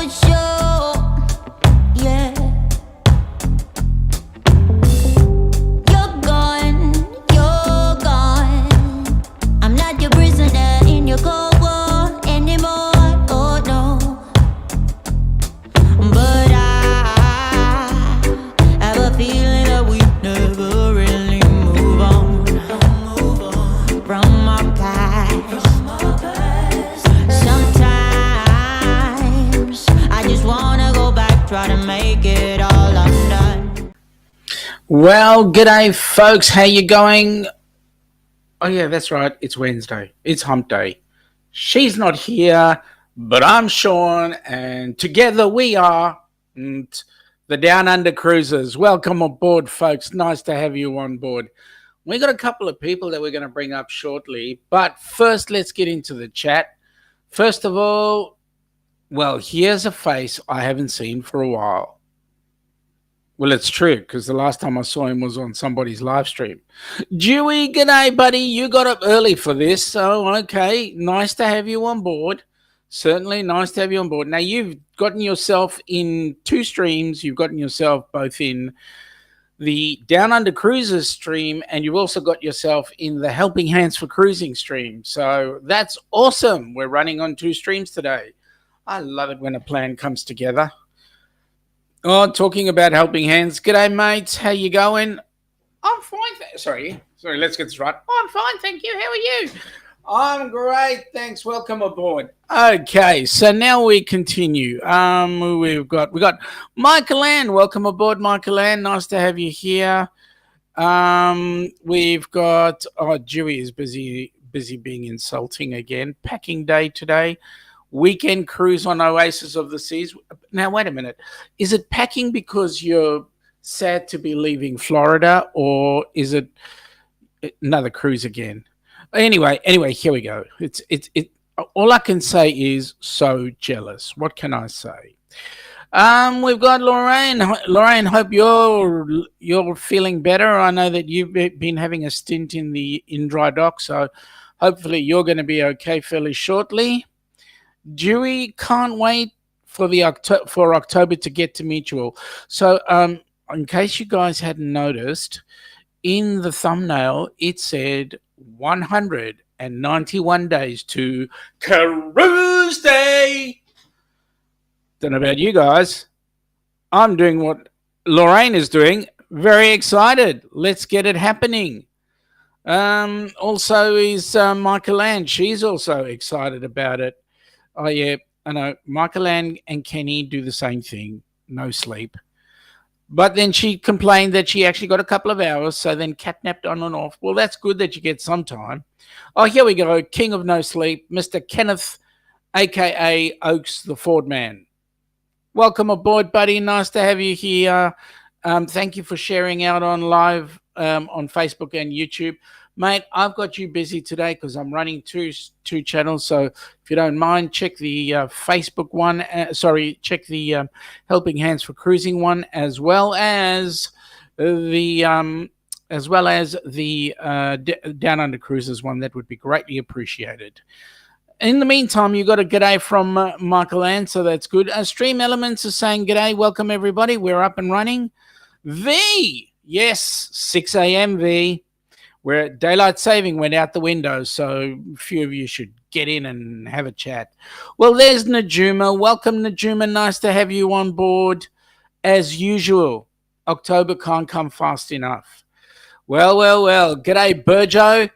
sure. Yeah. You're gone, you're gone. I'm not your prisoner in your cold war anymore. Oh no. But I have a feeling that we never really move on from our past. Sometimes I just wanna go back, try to make it all undone. Well, g'day folks, how you going? Oh yeah, that's right, it's Wednesday. It's Humpday. She's not here, but I'm Sean, and together we are the Down Under Cruisers. Welcome aboard, folks. Nice to have you on board. We got a couple of people that we're going to bring up shortly, but first let's get into the chat. First of all, well, here's a face I haven't seen for a while. Well, it's true, because the last time I saw him was on somebody's live stream. Dewey, g'day, buddy. You got up early for this, so okay. Nice to have you on board. Certainly nice to have you on board. Now, you've gotten yourself in two streams. You've gotten yourself both in the Down Under Cruisers stream, and you've also got yourself in the Helping Hands for Cruising stream. So that's awesome. We're running on two streams today. I love it when a plan comes together. Oh, talking about helping hands. G'day, mates. How you going? I'm fine. Sorry, let's get this right. I'm fine, thank you. How are you? I'm great, thanks. Welcome aboard. Okay, so now we continue. We got Michael Ann. Welcome aboard, Michael Ann. Nice to have you here. We've got Dewey is busy being insulting again. Packing day today. Weekend cruise on Oasis of the Seas. Now, wait a minute. Is it packing because you're sad to be leaving Florida, or is it another cruise again? Anyway, here we go. It's all I can say is so jealous. What can I say? We've got Lorraine. Lorraine, hope you're feeling better. I know that you've been having a stint in dry dock, so hopefully you're going to be okay fairly shortly. Dewey, can't wait for October to get to meet you all. So, in case you guys hadn't noticed, in the thumbnail it said 191 days to Cruise Day. Don't know about you guys. I'm doing what Lorraine is doing. Very excited. Let's get it happening. Also is Michael Ann. She's also excited about it. Oh, yeah, I know. Michael Ann and Kenny do the same thing. No sleep. But then she complained that she actually got a couple of hours, so then catnapped on and off. Well, that's good that you get some time. Oh, here we go. King of no sleep, Mr. Kenneth, a.k.a. Oaks, the Ford man. Welcome aboard, buddy. Nice to have you here. Thank you for sharing out on live on Facebook and YouTube. Mate, I've got you busy today because I'm running two channels. So if you don't mind, check the Facebook one. Check the Helping Hands for Cruising one, as well as the Down Under Cruisers one. That would be greatly appreciated. In the meantime, you got a g'day from Michael Ann, so that's good. Stream Elements is saying g'day. Welcome everybody. We're up and running. V, yes, 6 a.m. V. Where daylight saving went out the window, so a few of you should get in and have a chat. Well, there's Najuma. Welcome, Najuma. Nice to have you on board. As usual, October can't come fast enough. Well. G'day, Burjo.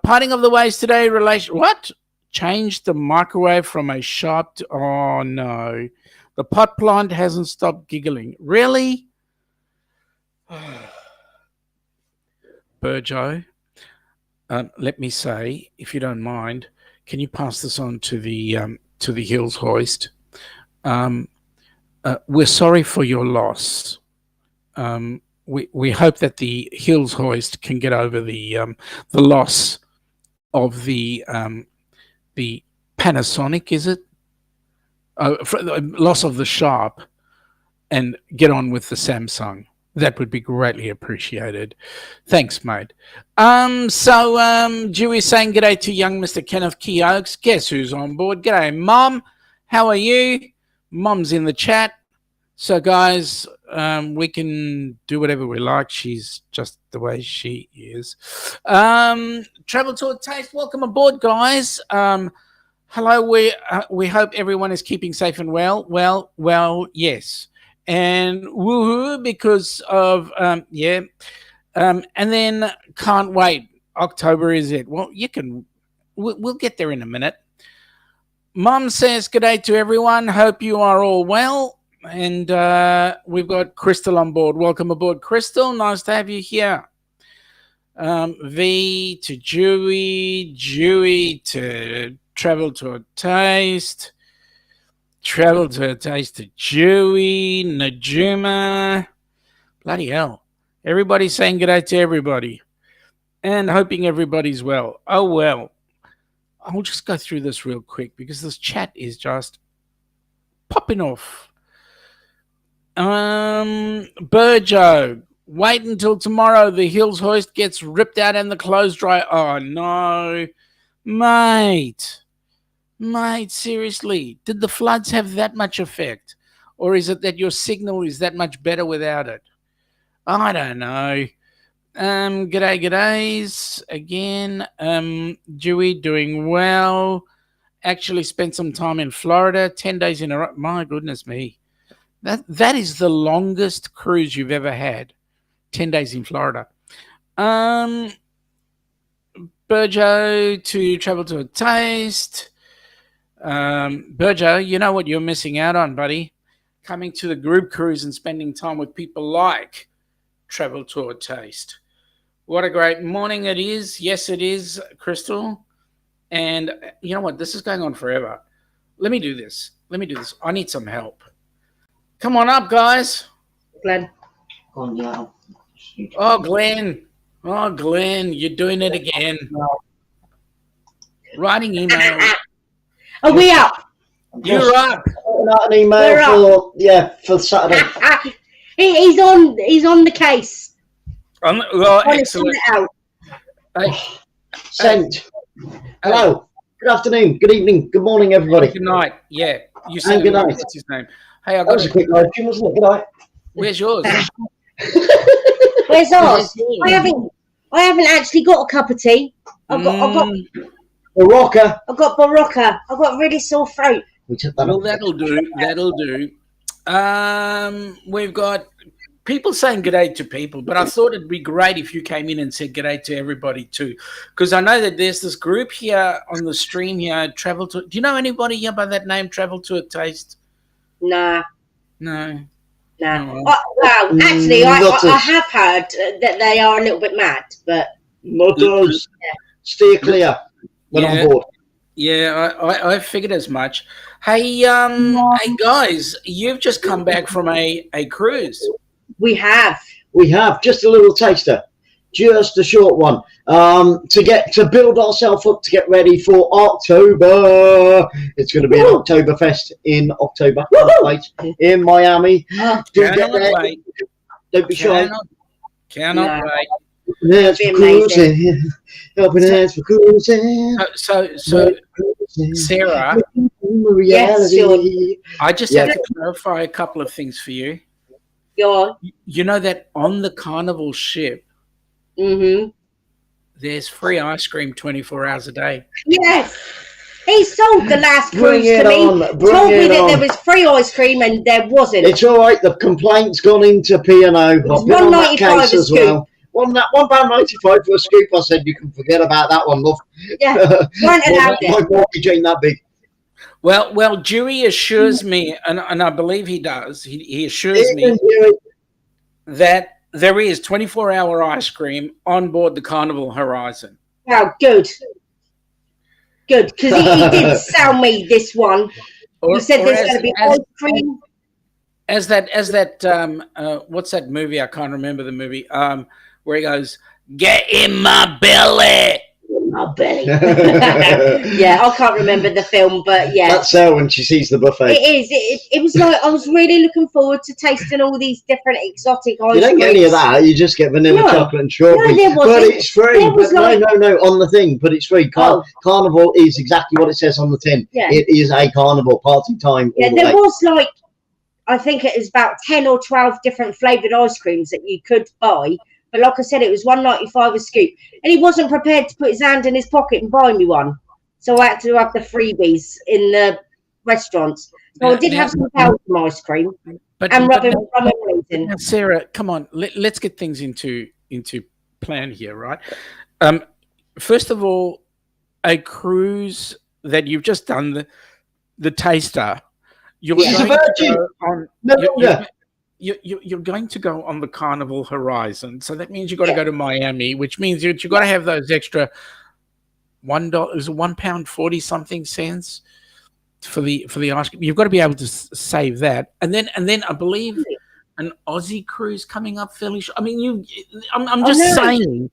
Parting of the ways today. What? Changed the microwave from a sharp to... Oh, no. The pot plant hasn't stopped giggling. Really? Burjo, let me say, if you don't mind, can you pass this on to the Hills Hoist? We're sorry for your loss. We hope that the Hills Hoist can get over the loss of the Panasonic, is it? Loss of the Sharp, and get on with the Samsung. That would be greatly appreciated. Thanks, mate. Dewey's saying g'day to young Mr. Kenneth Key Oaks. Guess who's on board? G'day, Mum. How are you? Mom's in the chat. So, guys, we can do whatever we like. She's just the way she is. Travel Tour Taste, welcome aboard, guys. Hello. We hope everyone is keeping safe and well. Well, yes. And woohoo because of and then can't wait. October is it? Well, you can. We'll get there in a minute. Mum says good day to everyone. Hope you are all well. And we've got Crystal on board. Welcome aboard, Crystal. Nice to have you here. V to Dewey to Travel to a Taste. Travel to a Taste to Dewey, Najuma. Bloody hell. Everybody's saying good day to everybody. And hoping everybody's well. Oh, well. I'll just go through this real quick because this chat is just popping off. Burjo, wait until tomorrow. The Hills hoist gets ripped out and the clothes dry. Oh, no. Mate, seriously. Did the floods have that much effect? Or is it that your signal is that much better without it? I don't know. G'days again. Dewey doing well. Actually spent some time in Florida, 10 days in a row. My goodness me. That is the longest cruise you've ever had. 10 days in Florida. Burjo to Travel to a Taste. Burjo, you know what you're missing out on, buddy. Coming to the group cruise and spending time with people like Travel to a Taste. What a great morning it is. Yes, it is, Crystal. And you know what? This is going on forever. Let me do this. I need some help. Come on up, guys. Glenn. Oh, Glenn. You're doing it again. Writing email. Are we up? You're up. An email for Saturday. He's on the case. Well, excellent. Hey. Sent. Hello. Good afternoon. Good evening. Good morning, everybody. Good night. Yeah. You said good night. What's his name? Hey, That was a quick live stream, wasn't it? Good night. Where's yours? Where's ours? I haven't actually got a cup of tea. I've got Barocca. Barocca. I've got really sore throat. Well, that'll do. We've got people saying g'day to people, but I thought it'd be great if you came in and said g'day to everybody too, because I know that there's this group here on the stream here. Do you know anybody here by that name? Travel to a Taste? Nah. No. Well, actually, I have heard that they are a little bit mad, but not us. Steer clear. When on board. Yeah, I figured as much. Hey, guys, you've just come back from a cruise. We have just a little taster, just a short one, to build ourselves up to get ready for October. It's going to be an Oktoberfest in October, in Miami. Do get there. Don't be shy. Cannot wait. Helping hands for cruising. So, Sarah. Yes, sure. I just have to clarify a couple of things for you. You know that on the Carnival ship, there's free ice cream 24 hours a day. Yes. He sold the last cruise to me. Told me that there was free ice cream and there wasn't. It's all right. The complaint's gone into P&O. I've been on that case as well. £1.95 for a scoop. I said you can forget about that one, love. Yeah, my mortgage ain't that big. Well, Dewey assures me, and I believe he does. He assures me that there is 24-hour ice cream on board the Carnival Horizon. Oh, good, because he did sell me this one. He said there's going to be ice cream. As that what's that movie? I can't remember the movie. Where he goes, "Get in my belly." Oh, Billy. Yeah, I can't remember the film, but yeah. That's Sarah when she sees the buffet. It is. It was like I was really looking forward to tasting all these different exotic ice You don't get any of creams. that. You just get vanilla, No. chocolate, and strawberry. No, there but wasn't. it's free. There was But no, on the thing. But it's free. Oh. Carnival is exactly what it says on the tin. Yeah. It is a carnival party time. Yeah, all the there way. was like, I think it was about 10 or 12 different flavoured ice creams that you could buy. But like I said, it was $1.95 a scoop. And he wasn't prepared to put his hand in his pocket and buy me one. So I had to have the freebies in the restaurants. So I did have some Belgium ice cream and rum and raisin. Now, Sarah, come on, let's get things into plan here, right? First of all, a cruise that you've just done the taster. You're going to go on the Carnival Horizon, so that means you've got to go to Miami, which means you've got to have those extra $1. Is it £1.40 something cents for the ice cream? You've got to be able to save that, and then I believe an Aussie cruise coming up fairly. I mean, I'm just saying.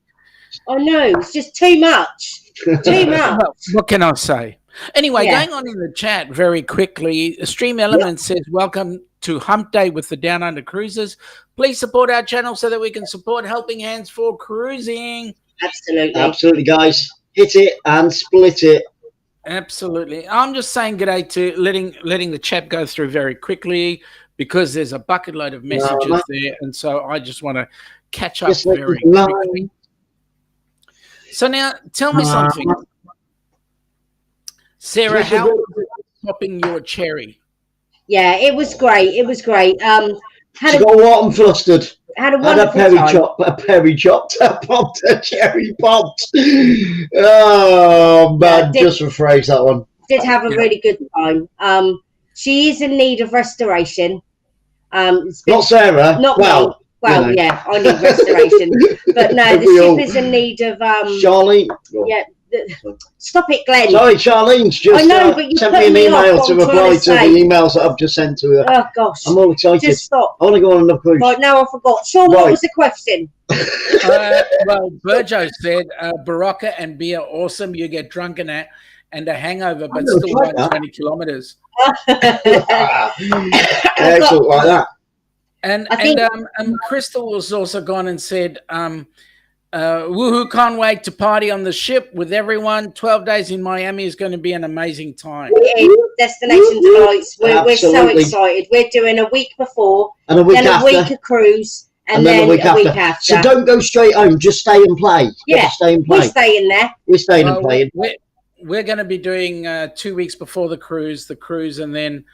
I know it's just too much. Too much. What can I say? Anyway, going on in the chat very quickly, Stream Element says, welcome to Humpday with the Down Under Cruisers. Please support our channel so that we can support Helping Hands for Cruising. Absolutely, guys. Hit it and split it. Absolutely. I'm just saying g'day to letting the chat go through very quickly because there's a bucket load of messages there, and so I just want to catch up very quickly. So now, tell me something. Sarah, how was it popping your cherry? Yeah, it was great. It was great. She got warm and flustered. Had a perry chopped, popped, a cherry popped. Oh man, just rephrase that one. Did have a really good time. She is in need of restoration. Not Sarah. Not well. Well, you know. Yeah, I need restoration. But no, the ship is in need of Charlene. Yeah. Stop it, Glenn. Sorry, Charlene's just sent me an email to reply to the emails that I've just sent to her. Oh gosh. I'm all excited. Just stop. I want to go on another cruise. Right, now I forgot. Sean, what was the question? Well, Burjo said Barocca and beer awesome. You get drunk and a hangover, but still run 20 kilometers. Excellent, like that. And Crystal was also gone and said, woohoo, can't wait to party on the ship with everyone. 12 days in Miami is going to be an amazing time. Destination delights. We're so excited. We're doing a week before, and a week then after. A week of cruise, and then a week after. So don't go straight home. Just stay and play. Yeah, stay and play. We're staying there. We're staying and playing. We're going to be doing 2 weeks before the cruise, and then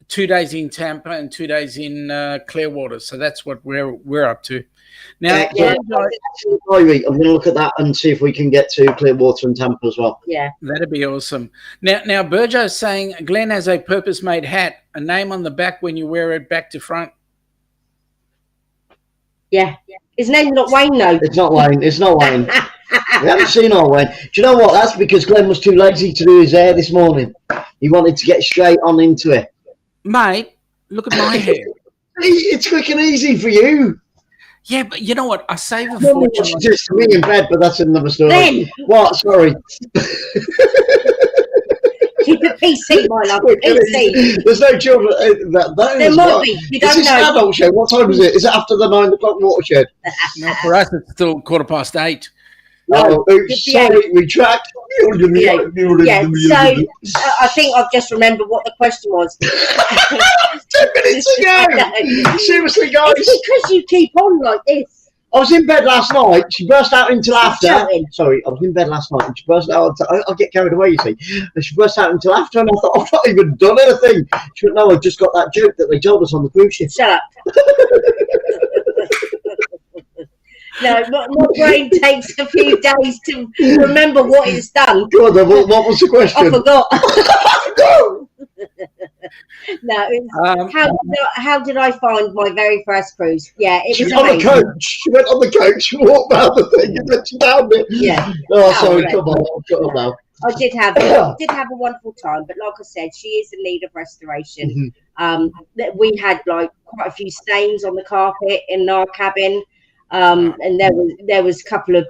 2 days in Tampa and 2 days in Clearwater. So that's what we're up to. Now, I'm going to look at that and see if we can get to Clearwater and Tampa as well. Yeah, that'd be awesome. Now, Burjo's saying Glenn has a purpose-made hat, a name on the back when you wear it back to front. Yeah, his name's not Wayne, though. It's not Wayne. We haven't seen our Wayne. Do you know what? That's because Glenn was too lazy to do his hair this morning. He wanted to get straight on into it. Mate, look at my hair. It's quick and easy for you. Yeah, but you know what? I save a fortune. Just me in bed, but that's another story. Then. What? Sorry. Keep it PC, my love. PC. There's no children. There might be. You don't know. Is this an adult show? What time is it? Is it after the 9 o'clock watershed? No, for us, it's still 8:15. Oh, oops, sorry, retract. Yeah, so I think I've just remembered what the question was. 10 minutes ago. Seriously, guys. It's because you keep on like this. I was in bed last night. She burst out into laughter. Sorry, I was in bed last night and she burst out. I'll get carried away, you see. And she burst out into laughter and I thought, I've not even done anything. She went, no, I've just got that joke that they told us on the cruise ship. Shut up. No, my brain takes a few days to remember what it's done. God, what was the question? I forgot. No, how did I find my very first cruise? Yeah, it was on the coach. She went on the coach, she walked down the thing, and then she found it. Yeah. Oh, sorry, come on, shut up now. I did have a wonderful time, but like I said, she is in need of restoration. Mm-hmm. We had like quite a few stains on the carpet in our cabin. And there was a couple of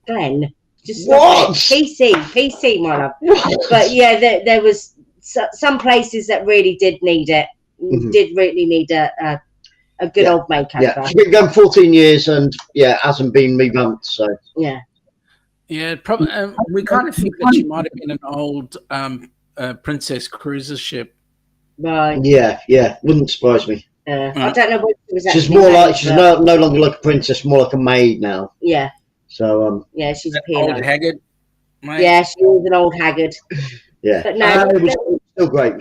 Glenn. Just What? PC, my love. But yeah, there was some places that really did need it. Did really need a good old makeover. Yeah, she's been going 14 years and hasn't been revamped. So yeah. Yeah, probably. We kind of think that she might have been an old Princess Cruises ship. Right. Yeah, wouldn't surprise me. I don't know what she was. She's more like she's no longer like a princess, more like a maid now. Yeah. So yeah, she's a Old peer. haggard. Mate. Yeah, she was an old haggard. Yeah, but no, it was still great.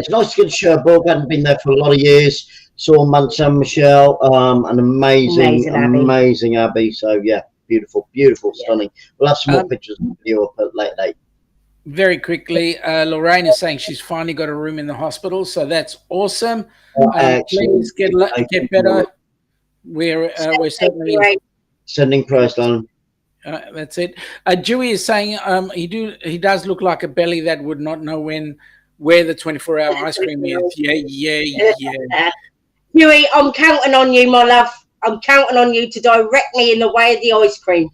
It's nice to get to Cherbourg. I hadn't been there for a lot of years. Saw Mont Saint Michel, an amazing abbey. So yeah, beautiful, stunning. We'll have some more pictures of you up at later date. Very quickly, Lorraine is saying she's finally got a room in the hospital, so that's awesome. Please get better. We're certainly sending prayers down. That's it. Dewey is saying he does look like a belly that would not know where the 24-hour ice cream is. Yeah. Dewey, I'm counting on you, my love. I'm counting on you to direct me in the way of the ice cream.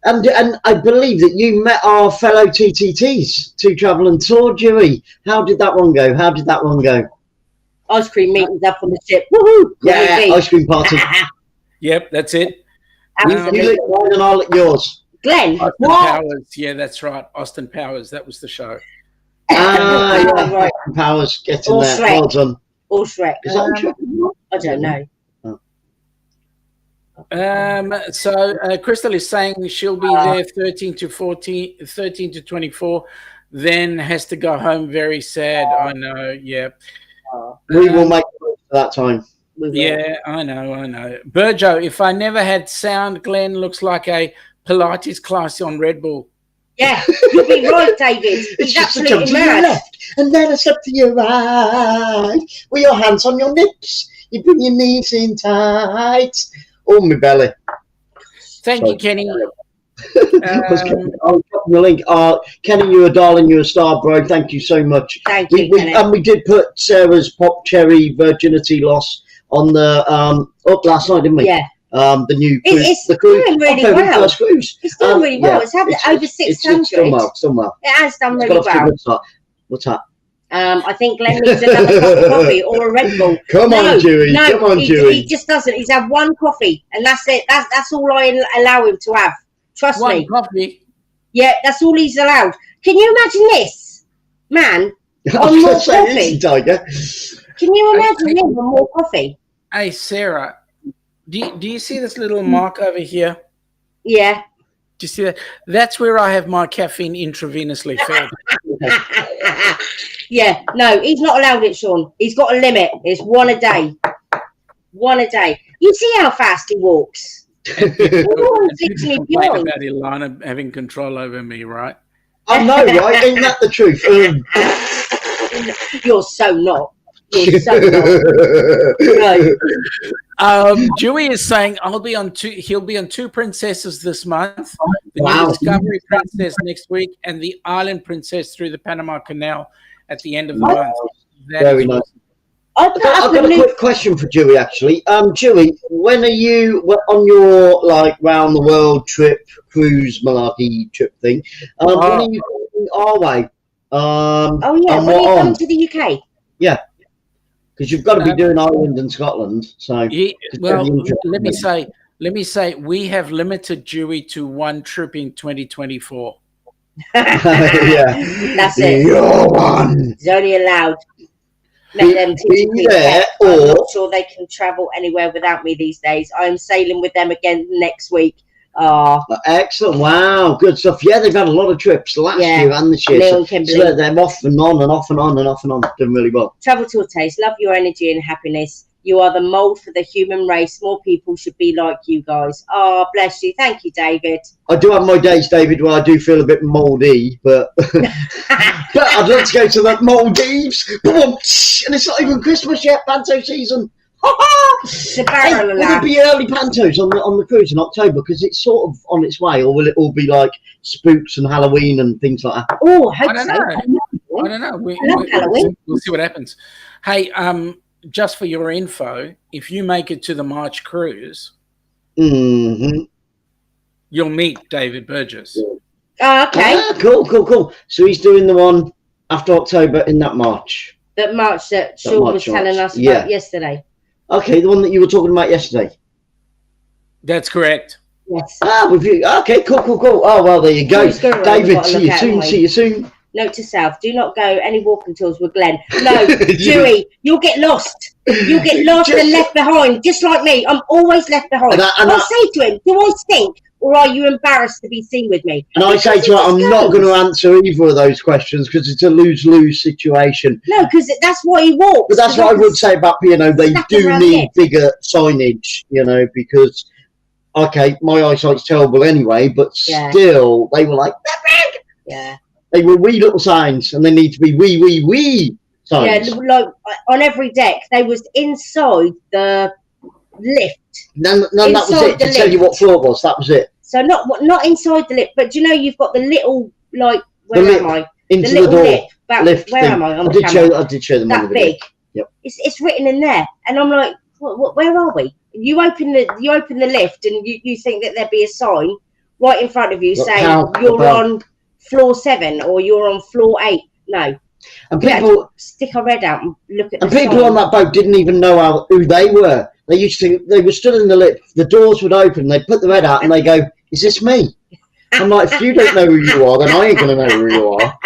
And I believe that you met our fellow TTTs to travel and tour, Dewey. How did that one go? Ice cream meetings up on the ship. Woohoo! Yeah, ice cream party. Yep, that's it. You lick mine and I'll lick yours. Glenn, Austin Powers. Yeah, that's right. Austin Powers. That was the show. Yeah, right. Powers getting there. Shrek. Well done. Or Shrek. Is that Shrek? I don't know. So Crystal is saying she'll be there 13 to 24, then has to go home. Very sad. I know. Yeah. We will make it for that time. Yeah, I know. Burjo, if I never had sound, Glenn looks like a Pilates class on Red Bull. Yeah, you'll be right, David. He's absolutely to mad. your left, and then a step to your right. With your hands on your nips, you bring your knees in tight. Oh, my belly. Thank you, Kenny. I'll drop the link. Kenny, you're a darling. You're a star, bro. Thank you so much. Thank you, Kenny. And we did put Sarah's Pop Cherry Virginity Loss on the up last night, didn't we? Yeah. The new cruise. It's the cruise. doing really well. Cruise. It's doing really well. It's had over 600. It's done well. It has done really well. What's that? I think Glenn needs another cup of coffee or a Red Bull. Come on, Dewey. He just doesn't. He's had one coffee, and that's it. That's all I allow him to have. Trust me. One coffee. Yeah, that's all he's allowed. Can you imagine this, man? On more coffee. Tiger. Can you imagine him on more coffee? Hey, Sarah, do you see this little mark over here? Yeah. Do you see that? That's where I have my caffeine intravenously filled. Yeah, no, he's not allowed it, Sean. He's got a limit. It's one a day. One a day. You see how fast he walks. Complain about Ilana having control over me, right? I know, right? Ain't that the truth? You're so not. You're so not. No. Dewey is saying he'll be on two princesses this month. The Wow. new Discovery Princess next week and the Island Princess through the Panama Canal at the end of the month. Very nice. I've got a quick question for Dewey, actually. Dewey, when are you on your round the world trip, cruise malarkey trip thing? When are you going our way? Oh yeah, when are you coming to the UK? Yeah, because you've got to be doing Ireland and Scotland. So let me say we have limited Dewey to one trip in 2024. Yeah, That's it. You're one. It's only allowed. Let them be there, I'm not sure they can travel anywhere without me these days. I'm sailing with them again next week. Excellent. Wow, good stuff. Yeah, they've had a lot of trips last year and this year. So they're off and on and off and on and off and on. Doing really well. Travel to a taste. Love your energy and happiness. You are the mould for the human race. More people should be like you guys. Oh, bless you. Thank you, David. I do have my days, David, where I do feel a bit mouldy, but I'd love to go to the Maldives. And it's not even Christmas yet, Panto season. Will it be early Pantos on the cruise in October? Because it's sort of on its way, or will it all be like spooks and Halloween and things like that? Oh, I don't know. We'll see what happens. Hey, just for your info, if you make it to the March cruise, you'll meet David Burgess. Oh, okay. Cool. So he's doing the one after October in that March. That March that Sean was telling us about yesterday. Okay, the one that you were talking about yesterday. That's correct. Yes. With you. Okay, cool. Oh, well, there you go. David, see you soon. Note to self, do not go any walking tours with Glenn. No, Dewey, you'll get lost. You'll get lost and left behind, just like me. I'm always left behind. I'll say to him, do I stink or are you embarrassed to be seen with me? And I say to her, I'm not going to answer either of those questions because it's a lose-lose situation. No, because that's why he walks. But that's what I would say about, they do need bigger signage, because, okay, my eyesight's terrible anyway, but still, they were like, yeah. They were wee little signs, and they need to be wee signs. Yeah, like on every deck, they was inside the lift. No, that was it. To tell you what floor it was, that was it. So not inside the lift, but you've got the little where am I? Into the little door. lip back, Lift where thing. am I? I did show them that big. Yep. It's written in there, and I'm like, where are we? You open the lift, and you think that there'd be a sign right in front of you saying you're on floor 7 or you're on floor 8. No. And people stick our head out and look at the people sign. on that boat didn't even know who they were. They used to think they were stood in the lift, the doors would open, they'd put their head out and they go, is this me? I'm like, if you don't know who you are, then I ain't gonna know who you are.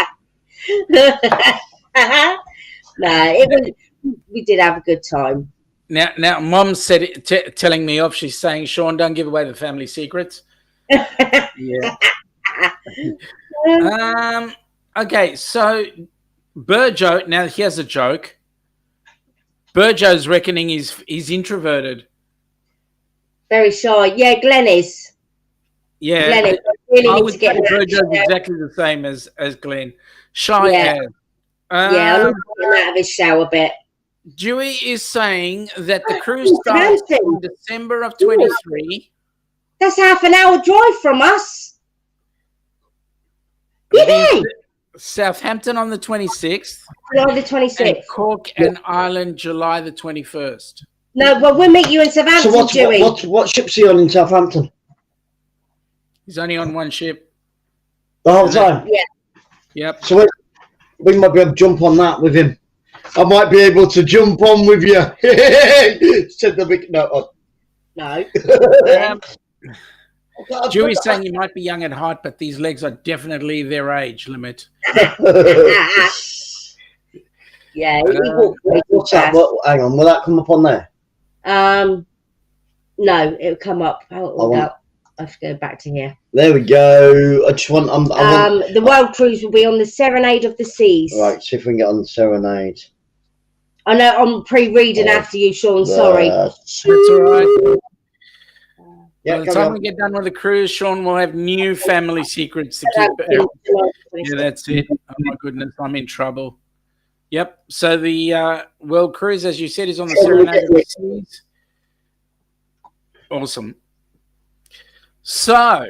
No, we did have a good time. Now Mom said it, telling me off, she's saying, Sean, don't give away the family secrets. Yeah. Okay, so Burjo, now here's a joke. Burjo's reckoning he's introverted. Very shy. Yeah, Glenn is. Yeah. Glenn is. Really I need would to get say Burjo's exactly the same as Glenn. Shy as. I need to get out of his shower a bit. Dewey is saying that the cruise starts in December of 23. That's half an hour drive from us. Yeah. Southampton on the 26th. July the 26th. And Cork and Ireland, July the 21st. No, well, we'll meet you in Southampton, Dewey. What ship's he on in Southampton? He's only on one ship. The whole time? Yeah. Yep. So we might be able to jump on that with him. I might be able to jump on with you. Said the big no. Dewey's saying you might be young at heart, but these legs are definitely their age limit. Yeah. What's that? Hang on, will that come up on there? No, it'll come up. I have to go back to here. There we go. I just want. The world cruise will be on the Serenade of the Seas. Right, see if we can get on the Serenade. I know I'm pre-reading after you, Sean. Sorry. That's all right. Yeah, by the time we get done with the cruise, Sean will have new family secrets to keep. Yeah, that's it. Oh my goodness, I'm in trouble. Yep. So the world cruise, as you said, is on the Serenade of the Seas. Awesome. So,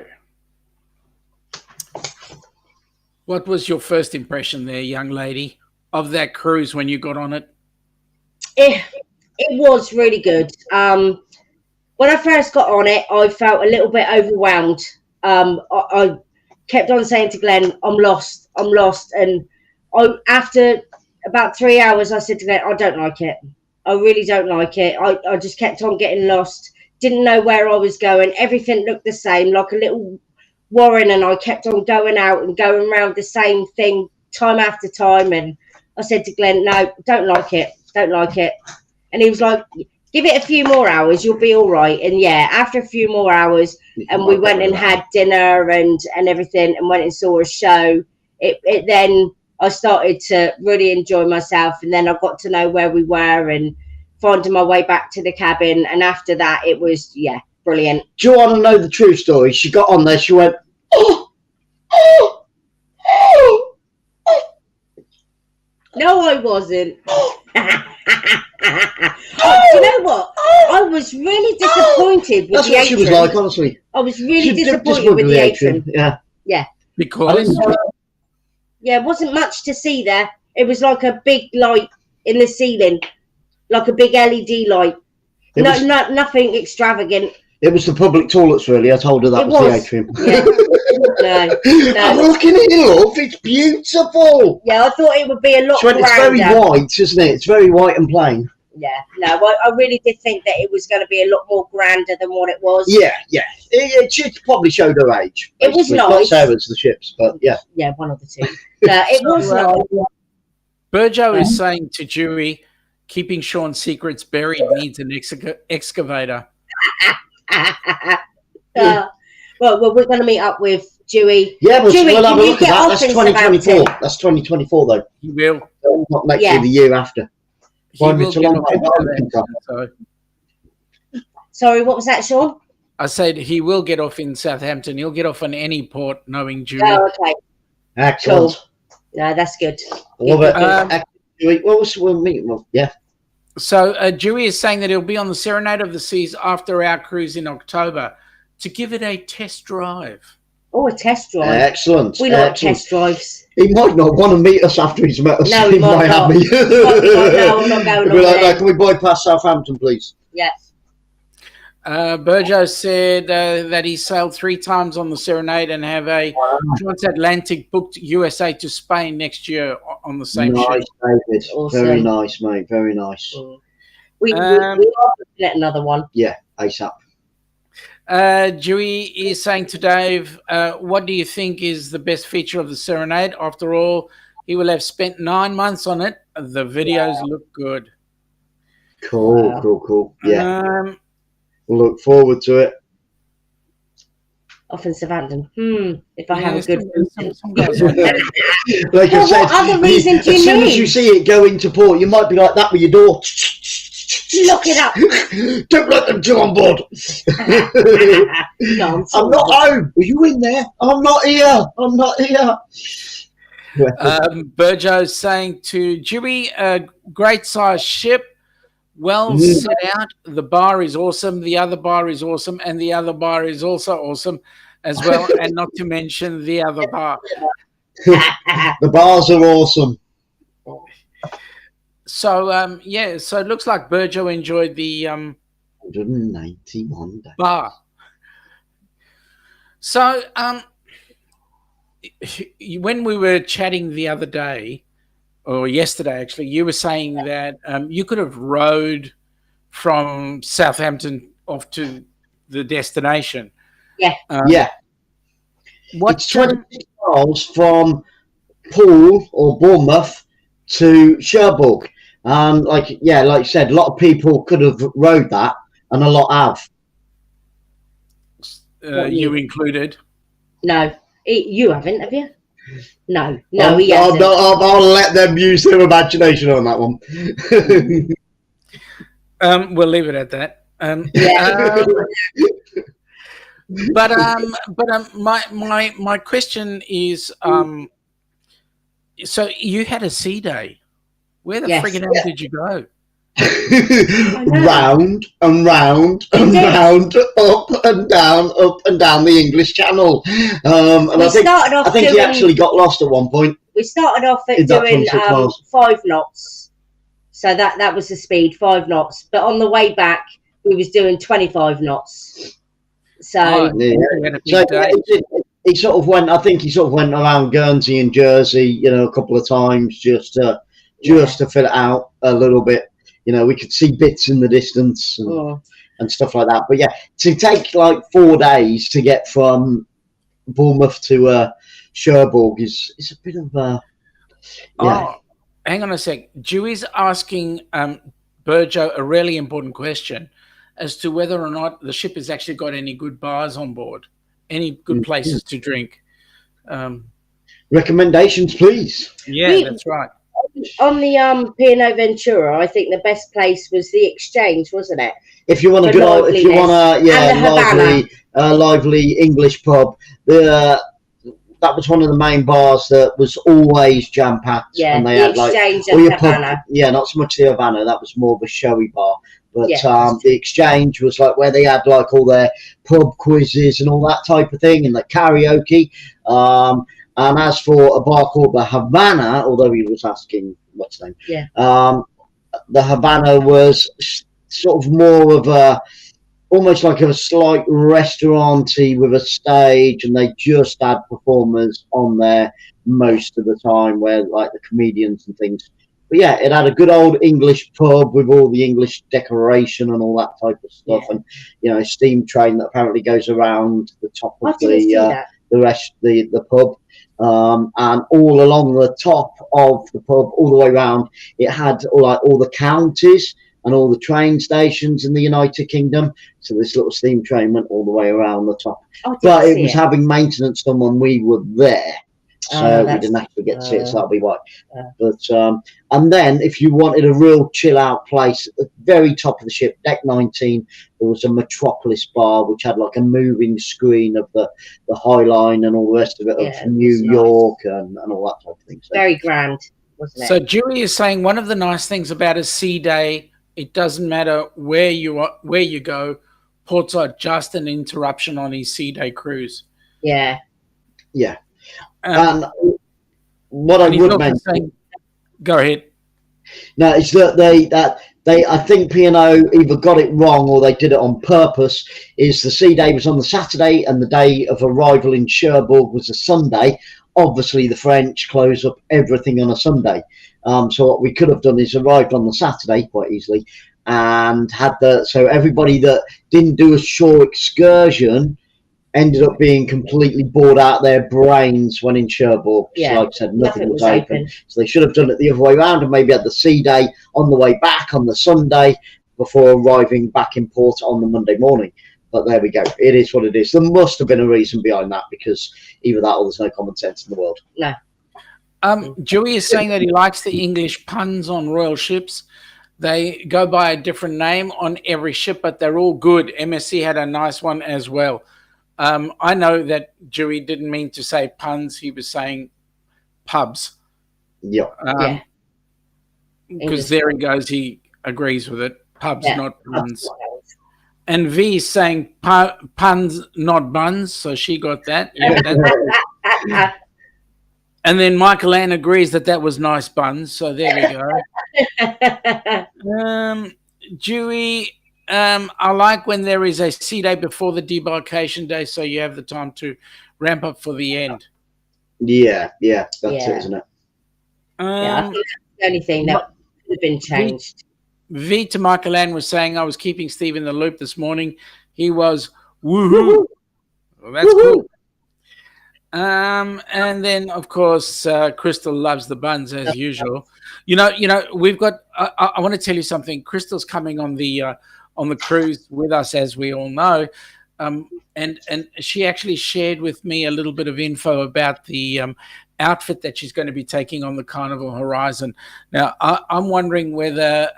what was your first impression there, young lady, of that cruise when you got on it? It was really good. When I first got on it, I felt a little bit overwhelmed. I kept on saying to Glenn, I'm lost. And after about 3 hours, I said to Glenn, I don't like it. I really don't like it. I just kept on getting lost. Didn't know where I was going. Everything looked the same, like a little warren, and I kept on going out and going around the same thing time after time. And I said to Glenn, no, don't like it. And he was like, give it a few more hours, you'll be all right. And yeah, after a few more hours, and we went and had dinner and everything, and went and saw a show. It then I started to really enjoy myself, and then I got to know where we were and finding my way back to the cabin. And after that, it was brilliant. Do you want to know the true story? She got on there, she went, No, I wasn't. You know what? I was really disappointed with that's the what she was atrium. like, honestly. I was really She disappointed with the atrium. Yeah. Because Yeah, it wasn't much to see there. It was like a big light in the ceiling, like a big LED light. Nothing extravagant. It was the public toilets, really. I told her that It was the was. atrium. Yeah. I'm No. looking at it, love. It's beautiful. Yeah, I thought it would be a lot It's very grander. white, isn't it? It's very white and plain. Yeah, no, I really did think that it was going to be a lot more grander than what it was. Yeah. It probably showed her age. It was basically. nice. Not Sarah's, the ships, but yeah. Yeah, one of the two. No, it was nice. Burjo is saying to Dewey, keeping Sean's secrets buried needs an excavator. Well, we're going to meet up with Dewey. Yeah, but Dewey, we'll have a can you look at get that. off That's in 2024. Southampton? That's 2024, though. He will. Not next Yeah. year, the year after. He Well, will it's a get long off way in back. Southampton. So Sorry, what was that, Sean? I said he will get off in Southampton. He'll get off on any port, knowing Dewey. Oh, okay. Excellent. Cool. No, that's good. Love it. Um, We'll meet. Well, yeah. So Dewey is saying that he'll be on the Serenade of the Seas after our cruise in October to give it a test drive. Oh, a test drive. Excellent. We like Excellent. test drives. He might not want to meet us after he's met us No, he in might not. Miami. No, I'm not going He'll be on like, there. no, can we bypass Southampton, please? Yeah. Burjo said that he sailed 3 times on the Serenade and have a transatlantic booked USA to Spain next year on the same Nice, ship. David. Awesome. Very nice, mate. Very nice. We are looking at another one. Yeah, ASAP. Dewey is saying to Dave, what do you think is the best feature of the Serenade? After all, he will have spent 9 months on it. The videos look good. Cool, Wow. cool. Yeah, Um, we'll look forward to it. Off in Southampton. If I yeah, have a good some guys like that. Like Well, I said, what other reason do you as soon as need? you see it go into port, you might be like that with your door. Look it up. Don't let them come on board. Nonsense. I'm not home. Are you in there? I'm not here. I'm not here. Burjo's saying to Dewey, a great size ship, well set out. The bar is awesome. The other bar is awesome. And the other bar is also awesome as well. And not to mention the other bar. The bars are awesome. So, so it looks like Burjo enjoyed the 191 days. bar. So, when we were chatting the other day, or yesterday actually, you were saying that you could have rowed from Southampton off to the destination. Yeah. Yeah. What It's 26 miles from Poole or Bournemouth to Cherbourg. Like you said, a lot of people could have rowed that, and a lot have. you included? No, you haven't, have you? No, he I'll, hasn't. I'll let them use their imagination on that one. We'll leave it at that. Yeah. But my question is, so you had a sea day. Where the Yes. friggin' hell did you go? Round and round and did. round, up and down the English Channel. And We I think started off he doing- actually got lost at one point. We started off at Is that doing 26 miles? 5 knots. So that was the speed, 5 knots. But on the way back, we was doing 25 knots. So Oh, Yeah. you had a big So day. he sort of went. I think he sort of went around Guernsey and Jersey, a couple of times just to fill it out a little bit. We could see bits in the distance and stuff like that. But yeah, to take like 4 days to get from Bournemouth to Cherbourg is a bit of a Oh, hang on a sec. Dewey's asking Burjo a really important question as to whether or not the ship has actually got any good bars on board, any good places to drink. recommendations, please. Yeah, that's right. on the P&O Ventura, I think the best place was the Exchange, wasn't it? If you want a For good, if you want a And the Havana. lively English pub, that was one of the main bars that was always jam packed. Yeah, and they the had like Exchange all and your pub, Havana. yeah, not so much the Havana. That was more of a showy bar. But Yeah. the Exchange was like where they had like all their pub quizzes and all that type of thing, and the karaoke. And as for a bar called the Havana, although he was asking what's the name, Yeah. the Havana was sort of more of a almost like a slight restaurant-y with a stage, and they just had performers on there most of the time, where like the comedians and things. But yeah, it had a good old English pub with all the English decoration and all that type of stuff, and a steam train that apparently goes around the top of the pub. And all along the top of the pub, all the way around, it had all the counties and all the train stations in the United Kingdom. So this little steam train went all the way around the top. But it was having maintenance done when we were there. So we didn't actually get to see it, so that'll be why. But and then if you wanted a real chill out place, at the very top of the ship, deck 19, there was a Metropolis bar which had like a moving screen of the High Line and all the rest of it of New York and all that type of thing. So, very grand, wasn't it? So Dewey is saying one of the nice things about a sea day, it doesn't matter where you go, ports are just an interruption on his sea day cruise. Yeah. Yeah. And what I would mention, go ahead. No, it's that they I think P&O either got it wrong or they did it on purpose. Is the sea day was on the Saturday and the day of arrival in Cherbourg was a Sunday. Obviously, the French close up everything on a Sunday. So what we could have done is arrived on the Saturday quite easily and had so everybody that didn't do a shore excursion ended up being completely bored out their brains when in Cherbourg. Yeah, like I said, nothing was open. So they should have done it the other way around and maybe had the sea day on the way back on the Sunday before arriving back in port on the Monday morning. But there we go. It is what it is. There must have been a reason behind that, because either that or there's no common sense in the world. No. Dewey is saying that he likes the English puns on royal ships. They go by a different name on every ship, but they're all good. MSC had a nice one as well. I know that Dewey didn't mean to say puns. He was saying pubs. Yeah. Because there he goes. He agrees with it. Pubs, not puns. And V is saying puns, not buns. So she got that. Yeah, and then Michael Ann agrees that was nice buns. So there we go. Dewey, I like when there is a sea day before the debarkation day, so you have the time to ramp up for the end. Yeah, that's it, isn't it? I think that's the only thing that could have been changed. V to Michael Ann was saying, I was keeping Steve in the loop this morning. He was woohoo. Well, that's cool. And then of course Crystal loves the buns as usual. You know, we've got. I want to tell you something. Crystal's coming on the cruise with us, as we all know, and she actually shared with me a little bit of info about the outfit that she's going to be taking on the Carnival Horizon. Now, I'm wondering whether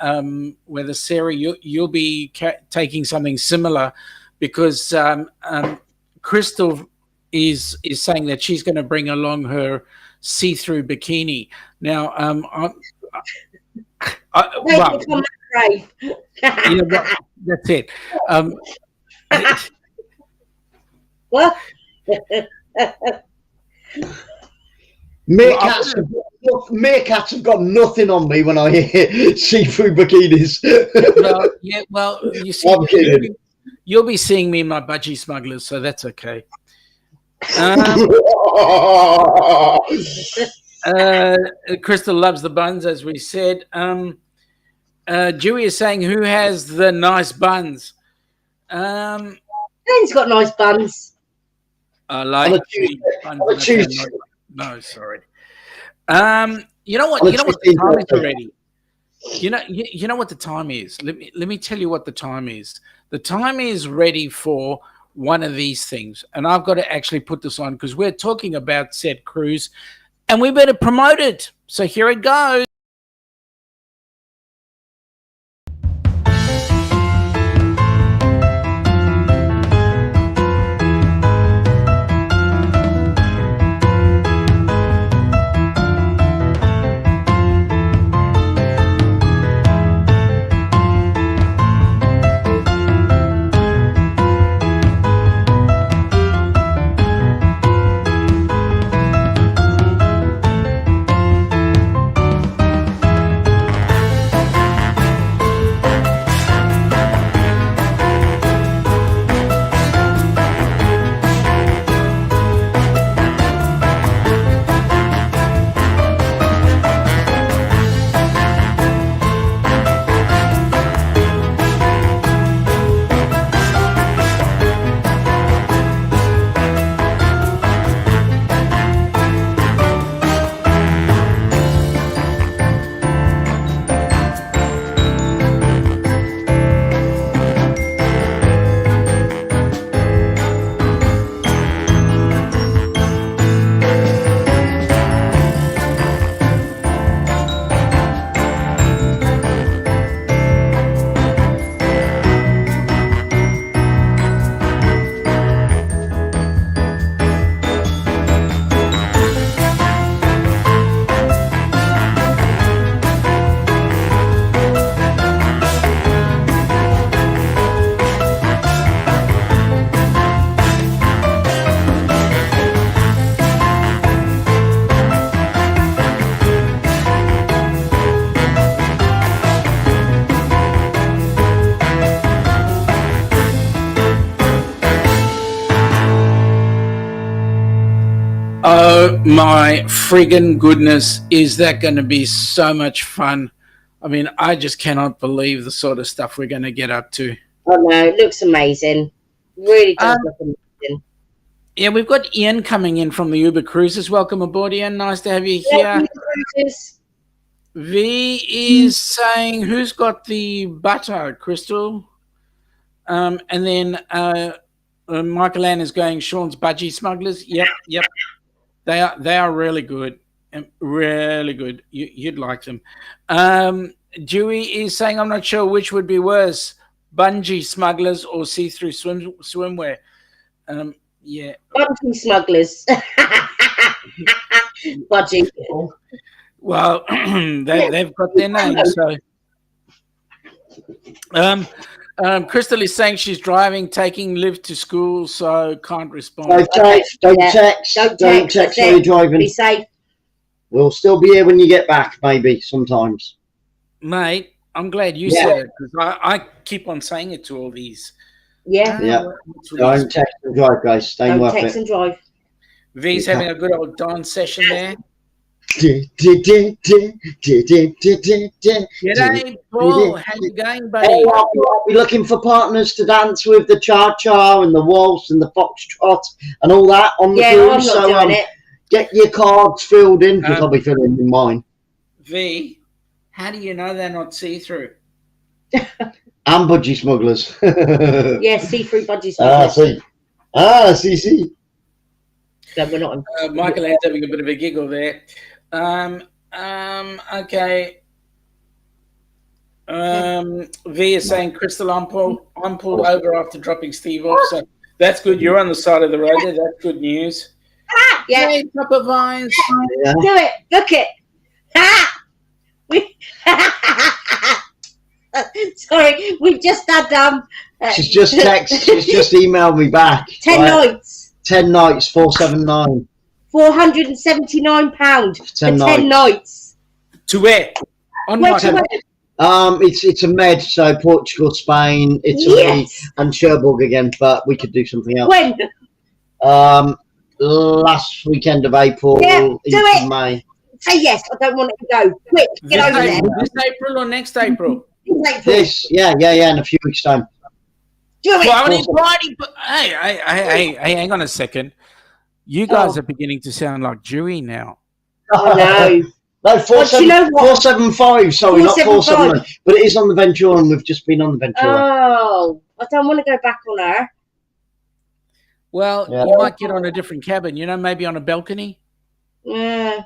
Sarah, you'll be taking something similar, because Crystal is saying that she's going to bring along her see-through bikini. Now, that's it. What? Meerkats have got nothing on me when I hear see-through bikinis. Well, you see, you'll be seeing me in my budgie smugglers, so that's okay. Crystal loves the buns, as we said. Dewey is saying, who has the nice buns? Ben's got nice buns. I like buns. No, sorry. You know what? You know what the time is already. You know what the time is. Let me tell you what the time is. The time is ready for one of these things, and I've got to actually put this on because we're talking about said cruise, and we better promote it. So here it goes. My friggin' goodness, is that going to be so much fun? I mean, I just cannot believe the sort of stuff we're going to get up to. Oh no, it looks amazing. Really does look amazing. Yeah, we've got Ian coming in from the Uber Cruises. Welcome aboard, Ian. Nice to have you here. V is saying, who's got the butter, Crystal? And then Michael Ann is going, Sean's Budgie Smugglers. Yep. They are really good. Really good. You'd like them. Dewey is saying, I'm not sure which would be worse, bungee smugglers or see-through swimwear. Yeah. Bungee smugglers. Budgie. Well, they've got their name. So, Crystal is saying she's driving, taking Liv to school, so can't respond. Don't text while you're driving. Be safe. We'll still be here when you get back, maybe, sometimes. Mate, I'm glad you said it, because I keep on saying it to all these. Yeah. Don't text and drive, guys. Don't worth text it. and drive. V's having a good old dance session there. G'day, Paul. How you going, buddy? Hey, I'll be looking for partners to dance with the cha-cha and the waltz and the foxtrot and all that on the cruise. I'm not doing it. Get your cards filled in, because I'll be filling in mine. V, how do you know they're not see-through? And budgie smugglers. Yeah, see-through budgie smugglers. See. So we're not. Michael Ann's having a bit of a giggle there. Okay. V is saying, Crystal, I'm pulled over after dropping Steve off, so that's good. You're on the side of the road there. That's good news. Yeah. Hey, Papa Vines. Yeah. Do it. Look it. Sorry, we've just had She's just emailed me back. 10 nights. 10 nights, 479. £479 for 10 nights. To where? On what? It's a med, so Portugal, Spain, Italy, and Cherbourg again. But we could do something else. When? Last weekend of April, into May. Say yes. I don't want it to go. Quick, get over there. This April or next April? This, yeah, in a few weeks' time. Do it. Hey, hang on a second. You guys are beginning to sound like Dewey now. Oh, no. No, 475, sorry, not 479. But it is on the Ventura, and we've just been on the Ventura. Oh, I don't want to go back on her. Well, you might get on a different cabin, maybe on a balcony. Yeah.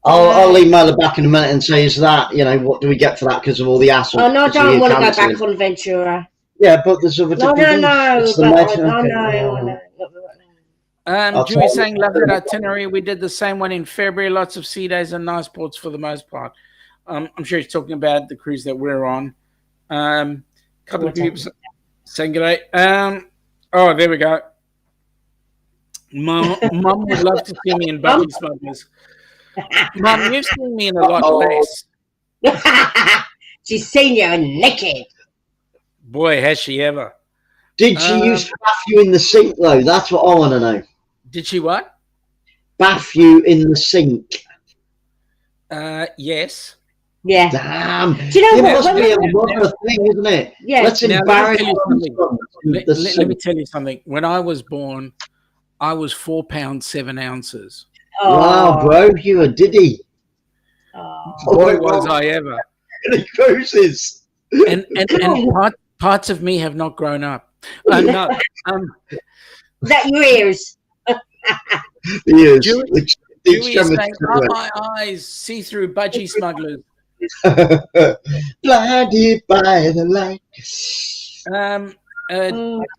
I'll email her back in a minute and say, is that, what do we get for that because of all the hassle? Oh, no, I don't want to go back on Ventura. Yeah, but there's other different things. No. Dewey saying, love that itinerary. We did the same one in February. Lots of sea days and nice ports for the most part. I'm sure he's talking about the cruise that we're on. Couple of people saying good day. Oh, there we go. Mum would love to see me in Budgie Smugglers. Mum, you've seen me in a lot less. She's seen you naked. Boy, has she ever. Did she used to bath you in the sink, though? That's what I want to know. Did she what? Bath you in the sink. Yes. Yeah. Damn. Do you know what? It must be a mother thing, isn't it? Yeah. Let's embarrass you. Let me tell you something. When I was born, I was 4 pounds 7 ounces. Oh. Wow, bro, you a diddy. Boy, was I ever. Any cruises. And parts of me have not grown up. No. Is that your ears? Yes. Dewey is saying, my eyes, see-through budgie smugglers. Blinded by the light.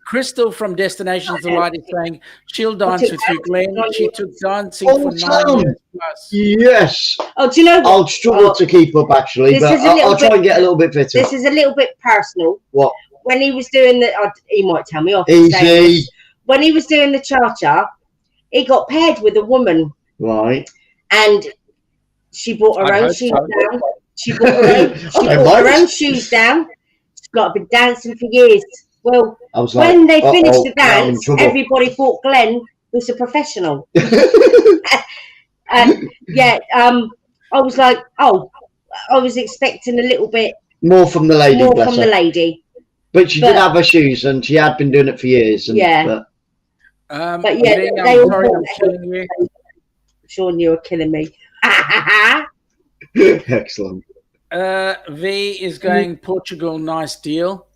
Crystal from Destinations Delight is saying she'll dance with you, Glenn. She took dancing for 9 years plus. Yes. Oh, do you know what? I'll struggle to keep up, actually, but I'll try and get a little bit fitter. This is a little bit personal. What? When he was doing he might tell me off. Easy. When he was doing the cha-cha, he got paired with a woman. Right. And she brought her own shoes down. She brought her own shoes down. She's been dancing for years. Well, when they finished the dance, everybody thought Glenn was a professional. And yeah, I was like, oh, I was expecting a little bit More from the lady, more bless from her. the lady. But she did have her shoes, and she had been doing it for years. And, Yeah. But yeah, V, they I'm all sorry thought- I'm killing you. Sean, you're killing me. Excellent. V is going Portugal, nice deal.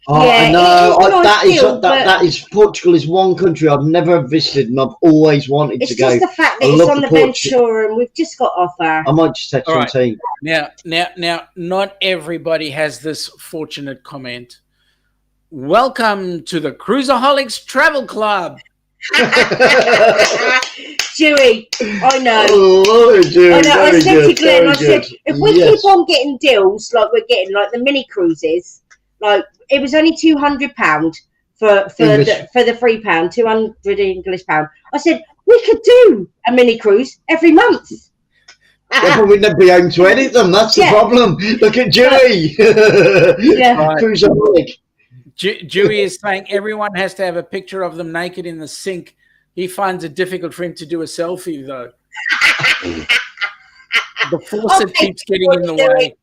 Oh, Yeah, I know. it is a nice that is deal, that is Portugal is one country I've never visited, and I've always wanted It's to go. just the fact that I it's love on the the Ventura and we've just got off her. I might just text All on right. team. Now, not everybody has this fortunate comment. Welcome to the Cruiserholics Travel Club. Dewey, I know. Oh, dude, I know. I very said good, to Glenn, very I said, good. if we Yes. keep on getting deals like we're getting, like the mini cruises, like it was only £200 for English. the £3, 200 English pound. I said we could do a mini cruise every month. Yeah, but we'd never be home to any of them. That's the Yeah. problem. Look at Dewey. Yeah. Right. Cruiserholic. Dewey is saying everyone has to have a picture of them naked in the sink. He finds it difficult for him to do a selfie, though. The faucet keeps getting in the way.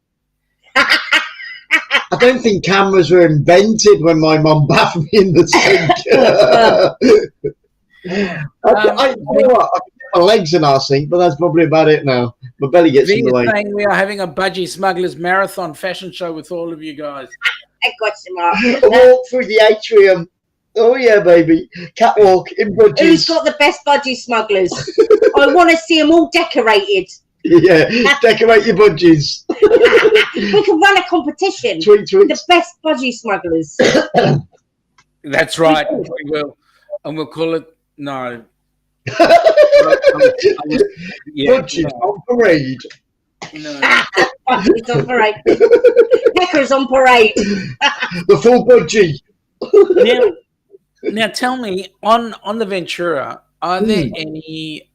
I don't think cameras were invented when my mum bathed me in the sink. I you know what? I can get my legs in our sink, but that's probably about it now. My belly gets V in the is way. saying we are having a Budgie Smugglers Marathon fashion show with all of you guys. Question mark. A walk through the atrium. Oh yeah, baby. Catwalk in Who's budgies. got the best budgie smugglers? I want to see them all decorated. Yeah, decorate your budgies. We can run a competition. Tweet, tweet. The best budgie smugglers. That's right. We will. And we'll call it, no. Yeah, Budgies on parade. no. Budgies on parade. Deckers on parade. The full budgie. Now tell me, on the Ventura, are there any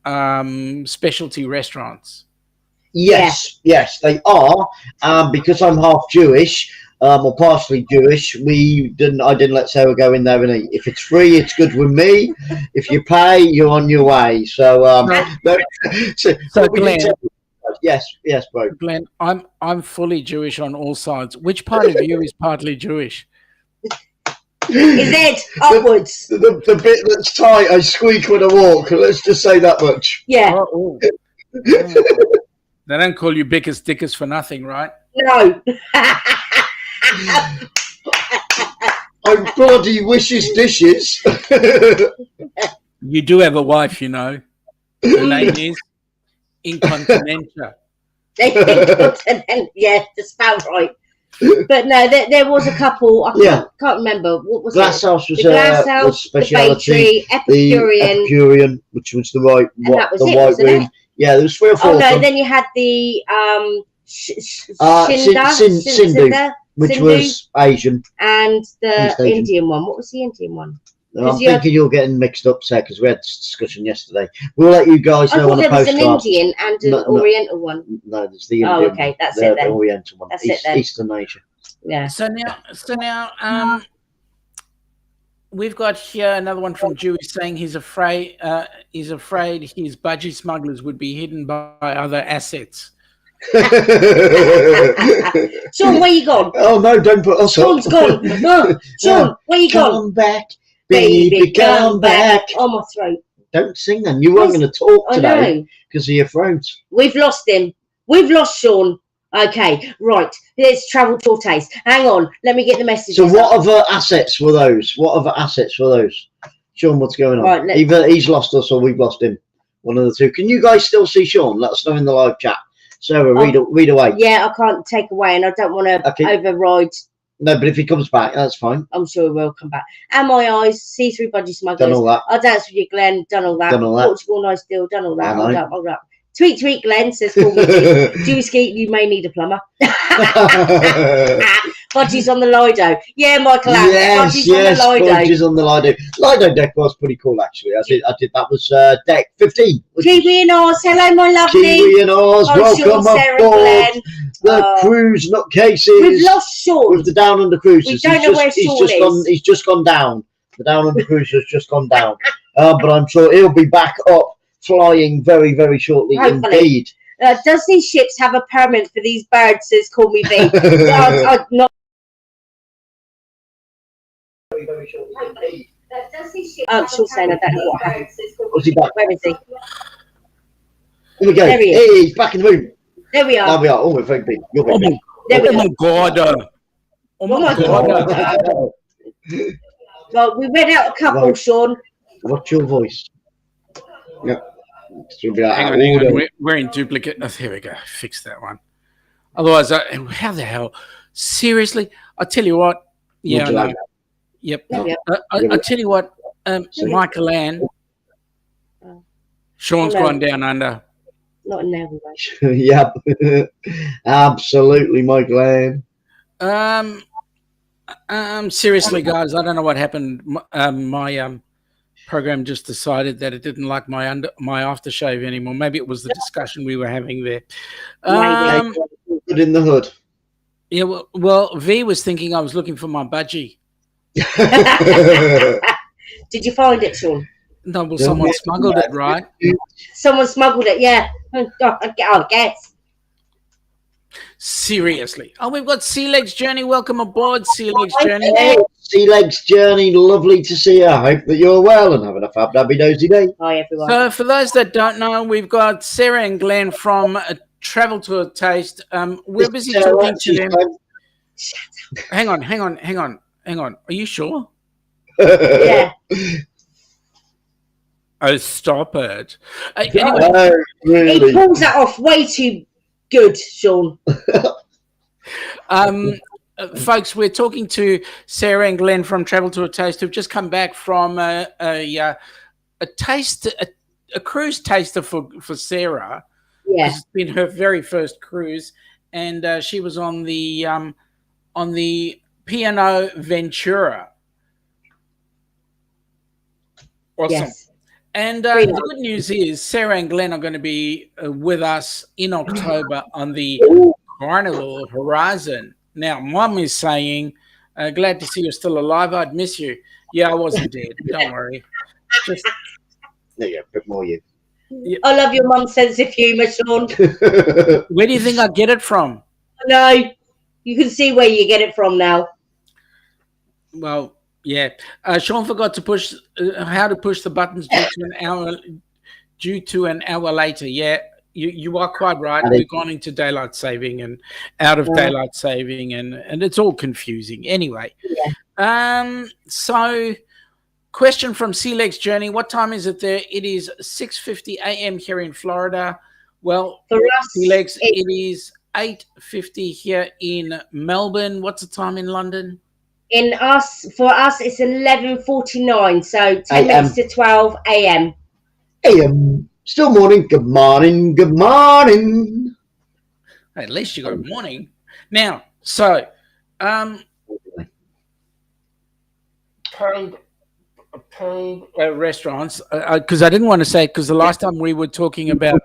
specialty restaurants? Yes, they are. Because I'm half Jewish, or partially Jewish, I didn't let Sarah go in there and eat. If it's free, it's good with me. If you pay, you're on your way. So, Glenn, yes, bro. Glenn, I'm fully Jewish on all sides. Which part of you is partly Jewish? His head upwards. The bit that's tight, I squeak when I walk. Let's just say that much. Yeah. Oh. They don't call you Bickus Dickus for nothing, right? No. I'm bloody wishes dishes. You do have a wife, you know. Her name is Incontinentia. Yeah, the spell right. But no, there was a couple. I can't remember. What was Glass it? House was The Glass was House, the speciality. Bakery, The Epicurean. Epicurean, which was the white that was it, white wasn't room. it? Yeah, there was 3 or 4 Oh of no, them, then you had the Sindhu, which Sindhu, was Asian. and the East Asian. Indian one. What was the Indian one? I'm you had- thinking you're getting mixed up, Sarah, because we had this discussion yesterday. We'll let you guys I know thought on the there was an postcard. Indian and an No. Oriental one. No, there's the Oh, Indian. okay, that's the it then. Oriental one. That's it then. Eastern Asia. Yeah. So now, we've got here another one from Dewey saying he's afraid his budgie smugglers would be hidden by other assets. Sean, where you gone? Oh no! Don't put us Sean's up. gone. No, Sean, where you gone? Come back, baby, come back. On my throat. Don't sing then. You weren't going to talk I today know. because of your throat. We've lost him. We've lost Sean. Okay, right. Let's travel tortoise. Hang on. Let me get the messages. So what up. other assets were those? Sean, what's going on? Right, Either he's lost us or we've lost him. One of the two. Can you guys still see Sean? Let us know in the live chat. Sarah, read away. Yeah, I can't take away, and I don't want to override. No, but if he comes back, that's fine. I'm sure he will come back. And my eyes, see-through budgie smugglers. Done all that. I dance with you, Glenn. Done all that. Done all that. Portugal, nice deal. Done all that. I know. All that. Tweet, Glenn says, call me Dewski, you may need a plumber. Budgies on the Lido. Yeah, Michael. Yes, Budgies on the Lido. Lido deck was pretty cool, actually. I did. That was deck 15. Kiwi and Oz. Hello, my lovely. Kiwi and Oz. Welcome Sean, Sarah, aboard Glenn. the cruise nutcases. We've lost Sean. With the Down Under Cruises. We don't know where Sean is. He's just gone down. The Down Under Cruise has just gone down. but I'm sure he'll be back up flying very, very shortly Hopefully. indeed. Does these ships have a permit for these birds? Says Call Me V. I'd not. Oh, she's saying I don't know what happened. Was he back? Where is he? Here we go. There he is. Hey, he's back in the room. There we There are. we are. Oh, we're very big. You're very big. There we Oh are. my god! Oh my god! Well, we read out a couple, Right. Sean. What's your voice? Yeah. Should be like, Hang on, hang on. We're in duplicate. Oh, here we go. Fix that one. Otherwise, how the hell? Seriously? I tell you what. Yeah, I know. Yep. Yep. I tell you what, Michael Ann, Sean's Hello. gone down under. Not in there, we won't. Yep. Absolutely, Michael Ann. Seriously, guys, I don't know what happened. My program just decided that it didn't like my aftershave anymore. Maybe it was the discussion we were having there. Good in the hood. Yeah, well, V was thinking I was looking for my budgie. Did you find it, Sean? No, well, someone smuggled it, right? Someone smuggled it, yeah. I guess. Seriously. Oh, we've got Sea Legs Journey. Welcome aboard, Sea Legs Journey. Hey, Sea Legs Journey, lovely to see you. I hope that you're well and having a fab dabby dozy day. Hi, everyone. So, for those that don't know, we've got Sarah and Glenn from Travel to a Taste. We're busy talking to them. Hang on. Are you sure? Yeah. Oh, stop it. Anyway, Oh, He really? pulls that off way too good, Sean. folks, we're talking to Sarah and Glenn from Travel to a Taste, who've just come back from a cruise taster for Sarah. Yeah. It's been her very first cruise, and she was on the P&O Ventura. Awesome. Yes. And Very the nice. good news is Sarah and Glenn are going to be with us in October on the Carnival Horizon. Now, Mum is saying, glad to see you're still alive. I'd miss you. Yeah, I wasn't dead. Don't worry. Just, There you go, a bit more you. I love your mum's sense of humour, Sean. where do you think I get it from? No, you can see where you get it from now. Well, yeah. Sean forgot to push how to push the buttons due to an hour later. Yeah, you are quite right. We've gone into daylight saving and out of daylight saving, and it's all confusing. Anyway, so question from Sea Legs Journey: what time is it there? It is 6:50 a.m. here in Florida. Well, For us, Sea Legs, it is 8:50 here in Melbourne. What's the time in London? For us, it's 11:49, so 10 minutes to 12 a.m. AM. Still morning. Good morning. Good morning. At least you got morning. Now, so paid restaurants, because I didn't want to say, because the last time we were talking about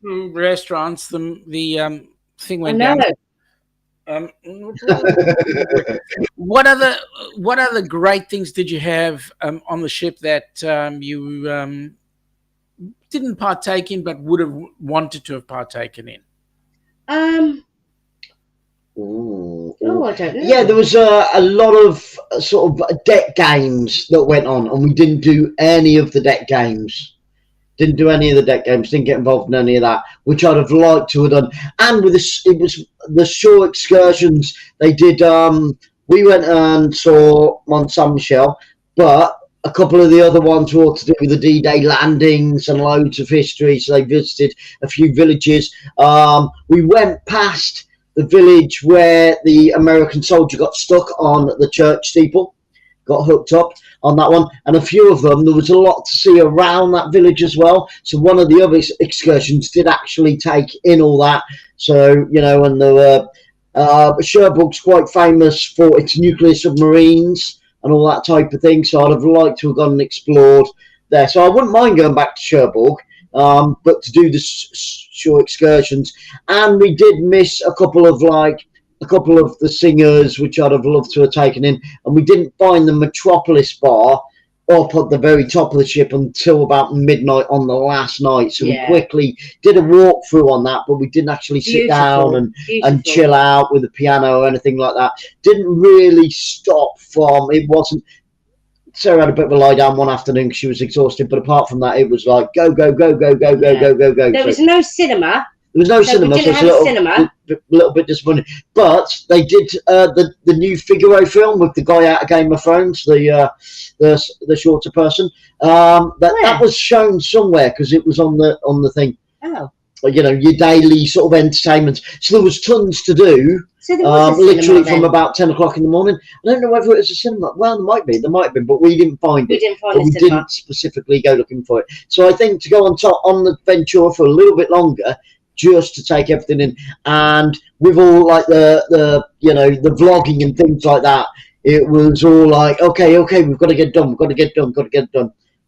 restaurants, the thing went down. What other great things did you have on the ship that you didn't partake in but would have wanted to have partaken in? Oh, I don't know. Yeah, there was a lot of sort of deck games that went on, and we didn't do any of the deck games. Didn't do any of the deck games. Didn't get involved in any of that, which I'd have liked to have done. And with this, it was the shore excursions they did. We went and saw Mont Saint Michel, but a couple of the other ones were all to do with the D-Day landings and loads of history. So they visited a few villages. We went past the village where the American soldier got stuck on the church steeple, got hooked up on that one, and a few of them, there was a lot to see around that village as well. So one of the other excursions did actually take in all that. So, you know, and there were Cherbourg's quite famous for its nuclear submarines and all that type of thing. So I'd have liked to have gone and explored there. So I wouldn't mind going back to Cherbourg, but to do the shore excursions. And we did miss a couple of the singers, which I'd have loved to have taken in, and we didn't find the Metropolis bar up at the very top of the ship until about midnight on the last night. So Yeah. we quickly did a walkthrough on that, but we didn't actually sit down and chill out with the piano or anything like that. Didn't really stop from, it wasn't, Sarah had a bit of a lie down one afternoon because she was exhausted, but apart from that, it was like go, go, go, go, go, go, Yeah. go, go, go. There was no cinema. There was no So cinema, we didn't so have it's cinema. a little bit disappointing. But they did the new Figaro film with the guy out of Game of Thrones, the shorter person. That was shown somewhere because it was on the thing. Oh. You know, your daily sort of entertainment. So there was tons to do. So there was a literally cinema from then. about 10 o'clock in the morning. I don't know whether it was a cinema. Well, there might have been, but we didn't find it. We didn't find But a we cinema. didn't specifically go looking for it. So I think to go on the Ventura for a little bit longer, just to take everything in, and with all like the vlogging and things like that, it was all like okay, we've got to get done.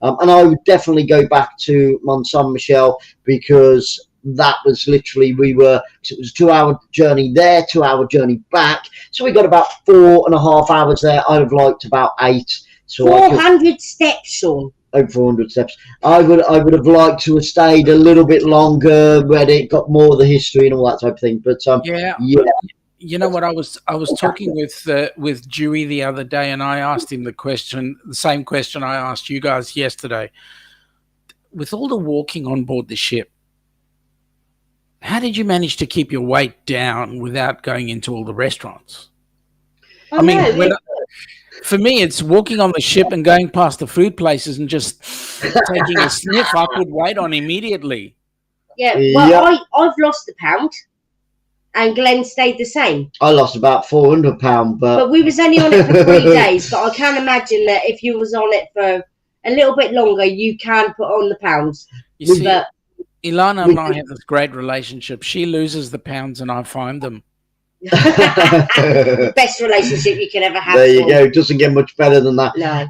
And I would definitely go back to Mont Saint Michel because that was literally it was a 2-hour journey there, 2-hour journey back, so we got about 4.5 hours there. I'd have liked about 8. So 400 steps, Sean. Over 400 steps. I would have liked to have stayed a little bit longer, read it, got more of the history and all that type of thing. But yeah. You know what? I was talking with Dewey the other day, and I asked him the same question I asked you guys yesterday. With all the walking on board the ship, how did you manage to keep your weight down without going into all the restaurants? I mean, for me, it's walking on the ship and going past the food places and just taking a sniff. I put weight on immediately. Yeah, well, I've lost a pound, and Glenn stayed the same. I lost about £400, but we was only on it for 3 days. But I can imagine that if you was on it for a little bit longer, you can put on the pounds. You see, Ilana and I have this great relationship. She loses the pounds and I find them. Best relationship you can ever have. There you go. It doesn't get much better than that. No.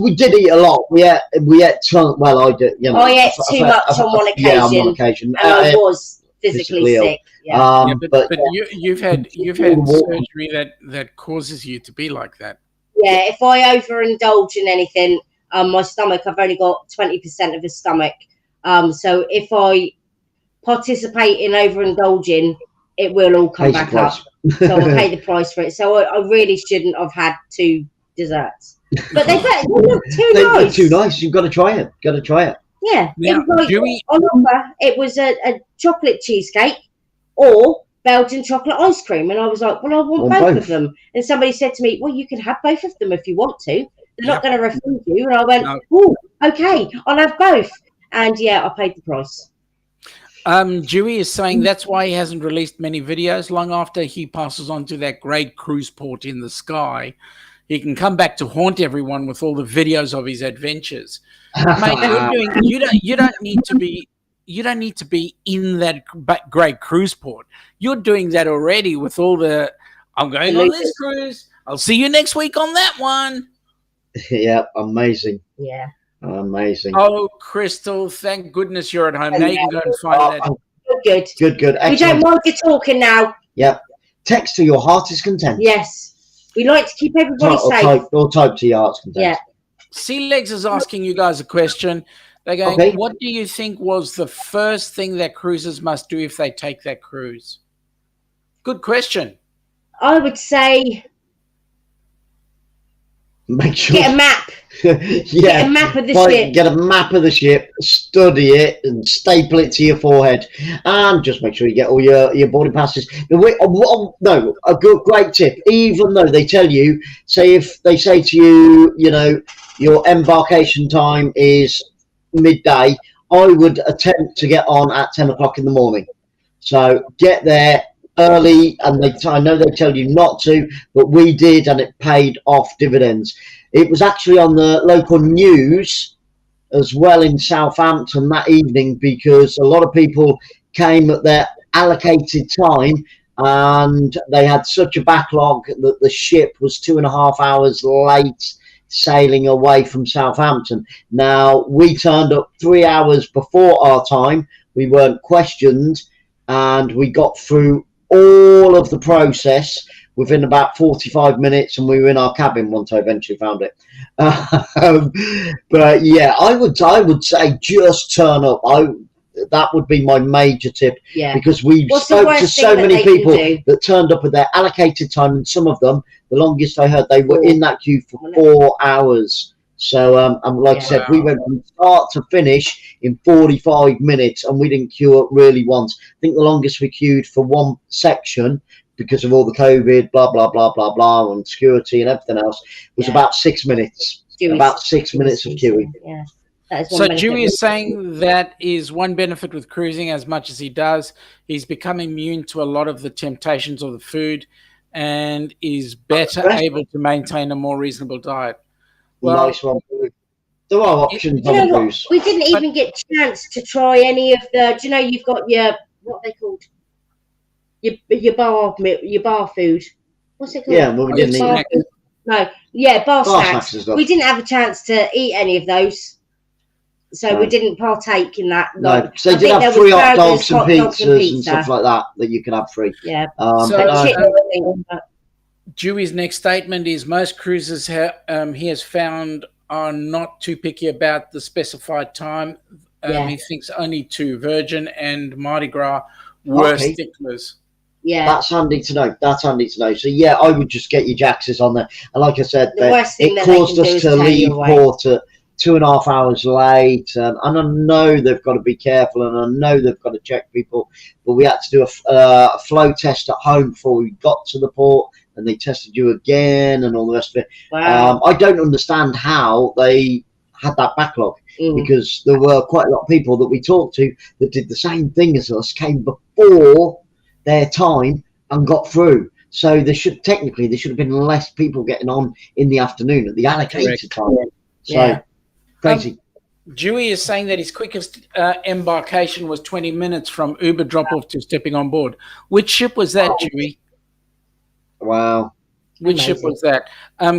We did eat a lot. We ate well, I did. You know, I ate too much on one occasion. Yeah, on one occasion. And I was physically sick. Yeah. But you've had surgery that causes you to be like that. Yeah, if I overindulge in anything, my stomach, I've only got 20% of a stomach. So if I participate in overindulging, it will all come back up. So I'll pay the price for it. So I really shouldn't have had 2 desserts. But they look too nice. They look too nice. You've got to try it. Yeah. Now, it was on offer. It was a chocolate cheesecake or Belgian chocolate ice cream. And I was like, well, I want both of them. And somebody said to me, well, you can have both of them if you want to. They're not going to refuse you. And I went, oh, okay, I'll have both. And yeah, I paid the price. Dewey is saying that's why he hasn't released many videos. Long after he passes on to that great cruise port in the sky, he can come back to haunt everyone with all the videos of his adventures. Mate, you don't need to be in that great cruise port. You're doing that already with all the. I'm going on this cruise. I'll see you next week on that one. Yeah, amazing. Yeah. Amazing. Oh, Crystal, thank goodness you're at home. Now you can go and find that. Good. Excellent. We don't mind you talking now. Yep. Text to your heart is content. Yes. We like to keep everybody safe. Or type to your heart's content. Yeah. Sea Legs is asking you guys a question. They're going, what do you think was the first thing that cruisers must do if they take that cruise? Good question. I would say make sure get a map. Get a map of the ship. Get a map of the ship, study it, and staple it to your forehead, and just make sure you get all your boarding passes. No, a great tip. Even though they tell you, say if they say to you, you know, your embarkation time is midday, I would attempt to get on at 10 o'clock in the morning. So get there early, and I know they tell you not to, but we did, and it paid off dividends. It was actually on the local news as well in Southampton that evening because a lot of people came at their allocated time and they had such a backlog that the ship was 2.5 hours late sailing away from Southampton. Now, we turned up 3 hours before our time. We weren't questioned and we got through all of the process. within about 45 minutes, and we were in our cabin once I eventually found it. But yeah, I would say just turn up. That would be my major tip, because we spoke to so many people that turned up at their allocated time, and some of them, the longest I heard, they were in that queue for 4 hours. So, and like I said, we went from start to finish in 45 minutes, and we didn't queue up really once. I think the longest we queued for one section, because of all the COVID, blah, blah, blah, blah, blah, and security and everything else, was about 6 minutes. About 6 minutes of queuing. Yeah. So Dewey is saying that is one benefit with cruising. As much as he does, he's become immune to a lot of the temptations of the food, and is better able to maintain a more reasonable diet. Well, nice one. There are options on the cruise. We didn't even get a chance to try any of the. Do you know you've got your what are they called? Your bar food. What's it called? Yeah, well, we didn't eat. No, bar snacks. We didn't have a chance to eat any of those. So we didn't partake in that. No, because they did have free hot dogs and pizzas and stuff like that you can have free. Yeah. Dewey's next statement is most cruises he has found are not too picky about the specified time. He thinks only 2, Virgin and Mardi Gras, were sticklers. Yeah, that's handy to know. So yeah, I would just get your Jaxes on there. And like I said, it caused us to leave port at 2.5 hours late, and I know they've got to be careful, and I know they've got to check people, but we had to do a flow test at home before we got to the port, and they tested you again and all the rest of it. Wow. I don't understand how they had that backlog, because there were quite a lot of people that we talked to that did the same thing as us, came before their time and got through. So there should have been less people getting on in the afternoon at the allocated time. So crazy. Dewey is saying that his quickest embarkation was 20 minutes from Uber drop-off to stepping on board. Which ship was that, Dewey? Wow. Which ship was that?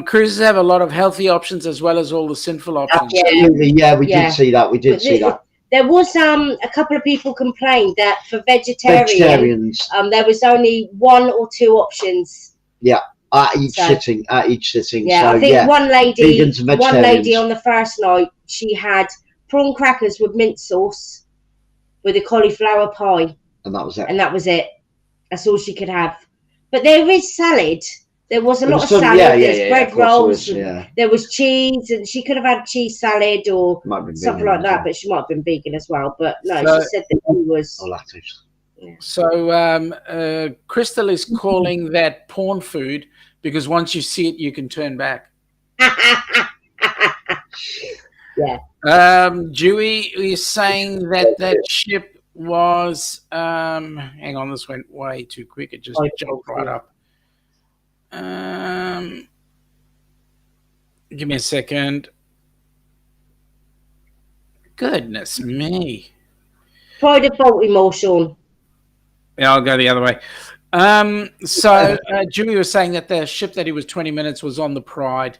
Cruises have a lot of healthy options as well as all the sinful options. Absolutely, yeah, we did see that. We did see that. There was a couple of people complained that for vegetarians, there was only 1 or 2 options. Yeah, at each sitting. Yeah, so, I think one lady on the first night, she had prawn crackers with mint sauce with a cauliflower pie. And that was it. And that was it. That's all she could have. But there is salad. There was a lot of salad. There's bread rolls. There was cheese, and she could have had cheese salad or something like that. But she might have been vegan as well. But no, she said that she was. Yeah. So Crystal is calling that porn food because once you see it, you can turn back. Yeah. Dewey is saying that ship was. Hang on, this went way too quick. It just jumped right up. Give me a second. Goodness me. Pride of Baltimore, Sean. Yeah, I'll go the other way. So Dewey was saying that the ship that he was 20 minutes was on the Pride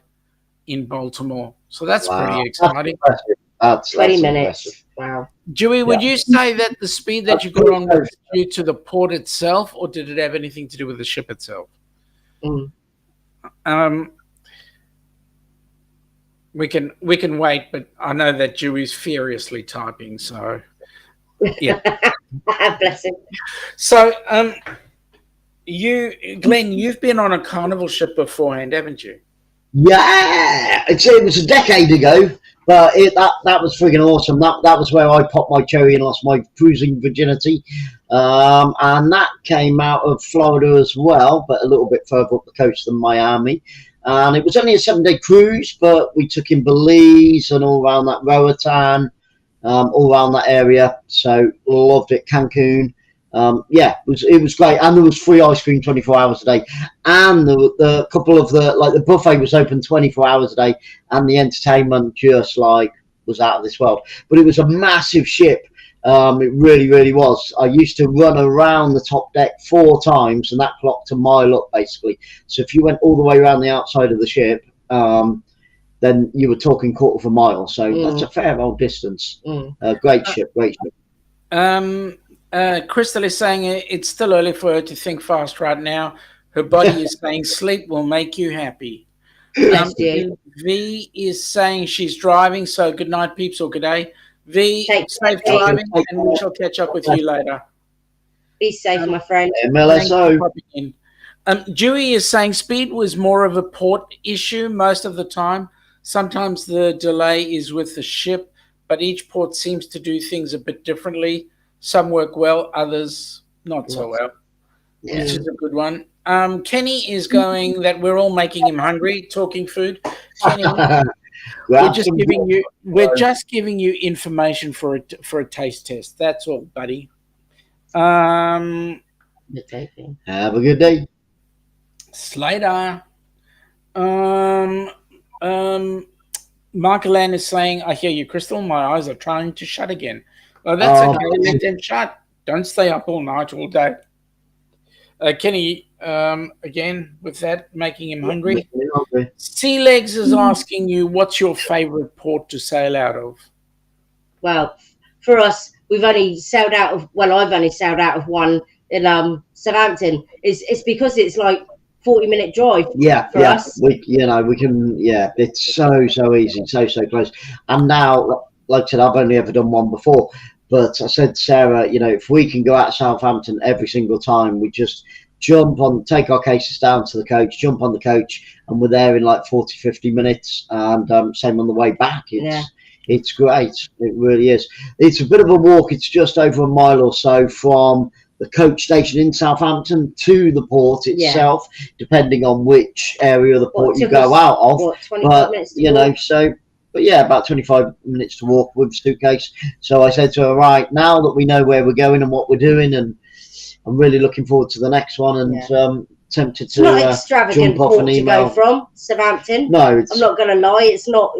in Baltimore. So that's pretty exciting. That's 20 minutes. Impressive. Wow. Dewey, would you say that the speed that you got on was due to the port itself, or did it have anything to do with the ship itself? We can wait, but I know that Dewey's furiously typing, so yeah. Bless him. So Glenn, you've been on a carnival ship beforehand, haven't you? Yeah, it was a decade ago, but that was friggin' awesome. That was where I popped my cherry and lost my cruising virginity. And that came out of Florida as well, but a little bit further up the coast than Miami. And it was only a 7-day cruise, but we took in Belize and all around that Roatan, all around that area. So loved it. Cancun. It was great, and there was free ice cream 24 hours a day, and the couple of the buffet was open 24 hours a day, and the entertainment just was out of this world. But it was a massive ship. It really, really was. I used to run around the top deck 4 times, and that clocked a mile up basically. So if you went all the way around the outside of the ship, then you were talking quarter of a mile. So that's a fair old distance. Great ship. Crystal is saying it's still early for her to think fast right now. Her body is saying sleep will make you happy. Bless you. V is saying she's driving, so good night, peeps, or good day. V, Take safe care. driving, and we shall catch up with you later. Be safe, my friend. Thanks for MLSO. popping in. Dewey is saying speed was more of a port issue most of the time. Sometimes the delay is with the ship, but each port seems to do things a bit differently. Some work well, others not so well, which is a good one. Kenny is going that we're all making him hungry, talking food. Kenny, we're just giving you information for a taste test. That's all, buddy. Have a good day. Slater. Michael Ann is saying, I hear you, Crystal. My eyes are trying to shut again. Oh, that's okay. Let them shut. Don't stay up all night, all day. Kenny, again, with that, making him hungry. Sea Legs is asking you, what's your favorite port to sail out of? Well, for us, we've only sailed out of, well, I've only sailed out of one in Southampton. It's because it's like 40-minute drive for us. We can, it's so easy, so close. And now, like I said, I've only ever done one before, but I said to Sarah, if we can go out of Southampton every single time, we just take our cases down to the coach, jump on the coach, and we're there in like 40, 50 minutes, and same on the way back. It's great. It really is. It's a bit of a walk. It's just over a mile or so from the coach station in Southampton to the port itself, depending on which area of the port you go out of. 25 minutes about 25 minutes to walk with a suitcase. So I said to her, right, now that we know where we're going and what we're doing, and I'm really looking forward to the next one, and tempted to not extravagant jump off port an to email. go from Southampton. No, I'm not going to lie, it's not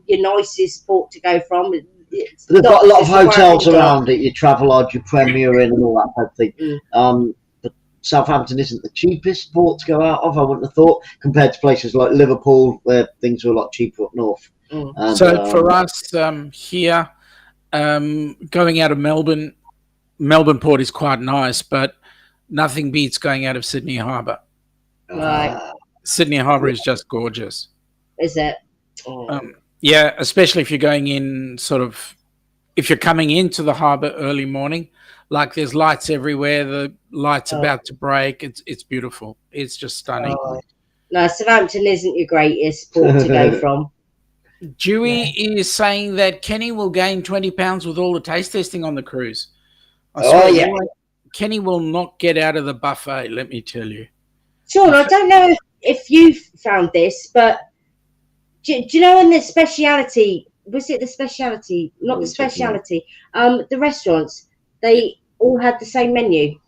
your nicest port to go from. They've got a lot of hotels around it. Your Travelodge, your Premier Inn, and all that type of thing. But Southampton isn't the cheapest port to go out of, I wouldn't have thought, compared to places like Liverpool, where things are a lot cheaper up north. And, so for us here, going out of Melbourne Port is quite nice, but nothing beats going out of Sydney Harbour. Right. Sydney Harbour is just gorgeous. Is it? Yeah, especially if you're going in if you're coming into the harbour early morning, like there's lights everywhere, the light's about to break. It's beautiful. It's just stunning. No, Southampton isn't your greatest port to go from. Dewey is saying that Kenny will gain 20 pounds with all the taste testing on the cruise. Kenny will not get out of the buffet, let me tell you. Sean, I don't know if you've found this, but do you know in the speciality, was it the speciality? Not the speciality. The restaurants, they all had the same menu.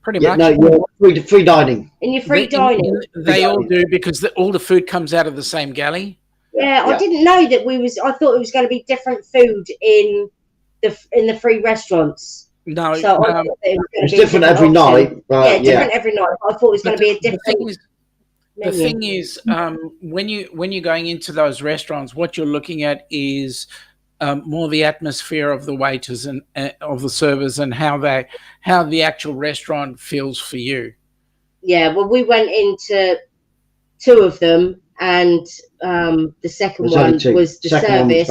Pretty much. No, free dining. In your free dining. They all do, because all the food comes out of the same galley. Yeah, I didn't know that I thought it was going to be different food in the free restaurants. No, so it's different every night. Different every night. I thought it was going to be a different. The thing is, when you're going into those restaurants, what you're looking at is more the atmosphere of the waiters and of the servers, and how the actual restaurant feels for you. Yeah, well, we went into two of them, and the second one was the service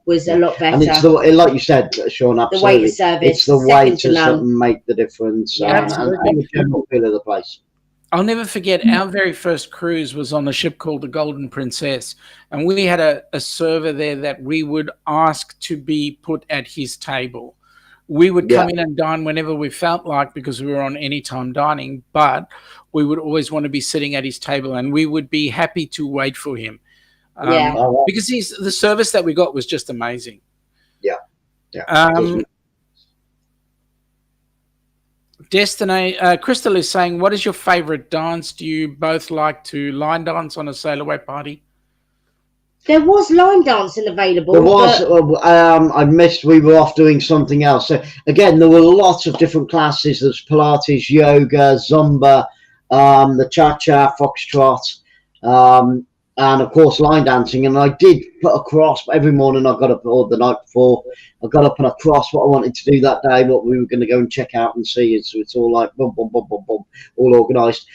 was a lot better. And it's like you said, Sean, absolutely. The waiter service. It's the waiters that make the difference, and the general feel of the place. I'll never forget, our very first cruise was on a ship called the Golden Princess, and we had a server there that we would ask to be put at his table. We would come in and dine whenever we felt like, because we were on anytime dining, but we would always want to be sitting at his table, and we would be happy to wait for him. Because the service that we got was just amazing. Destiny, Crystal is saying, what is your favorite dance? Do you both like to line dance on a sail away party? There was line dancing available. There was. I missed. We were off doing something else. So again, there were lots of different classes. There's Pilates, yoga, Zumba, the cha-cha, foxtrot, and of course line dancing. And I did put a cross every morning. I got up, or the night before, I got up and I crossed what I wanted to do that day, what we were going to go and check out and see. So it's all like boom, boom, boom, boom, boom, all organised.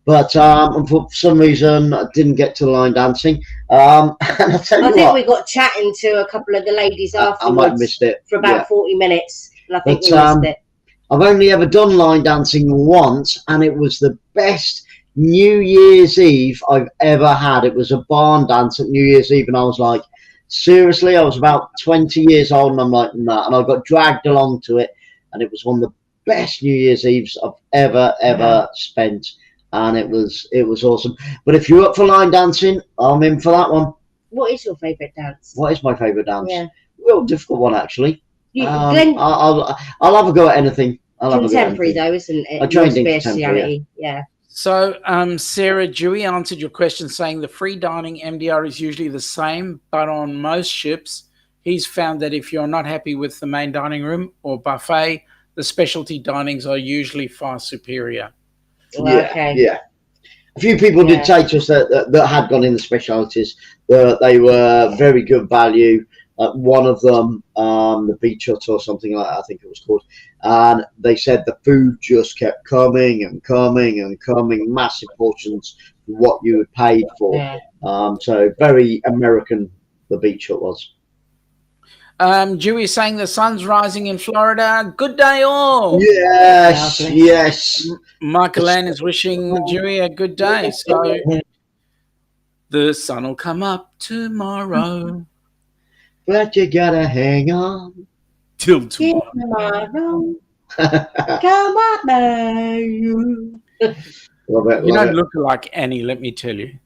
But for some reason, I didn't get to the line dancing. And I tell you I think what, we got chatting to a couple of the ladies I afterwards might have missed it. for about Yeah. 40 minutes. And I think But, we missed it. I've only ever done line dancing once, and it was the best New Year's Eve I've ever had. It was a barn dance at New Year's Eve, and I was like, seriously, I was about 20 years old, and I'm like, nah. And I got dragged along to it, and it was one of the best New Year's Eves I've ever spent, and it was awesome. But if you're up for line dancing, I'm in for that one. What is your favourite dance? What is my favourite dance? Yeah. Real difficult one, actually. Glenn, I'll have a go at anything. contemporary though, isn't it? I trained Your in contemporary, speciality. Yeah. So, Sarah Dewey answered your question saying the free dining MDR is usually the same, but on most ships, he's found that if you're not happy with the main dining room or buffet, the specialty dinings are usually far superior. Well, okay. Yeah. A few people did say to us that had gone in the specialities, that they were very good value. One of them, the Beach Hut or something like that, I think it was called, and they said the food just kept coming and coming and coming, massive portions for what you had paid for. Yeah. So very American, the Beach Hut was. Dewey saying the sun's rising in Florida. Good day all. Yes. Michael Ann is wishing Dewey a good day. So the sun will come up tomorrow. But you gotta hang on Till tomorrow. Come on, man. Love it. You don't look like Annie, let me tell you.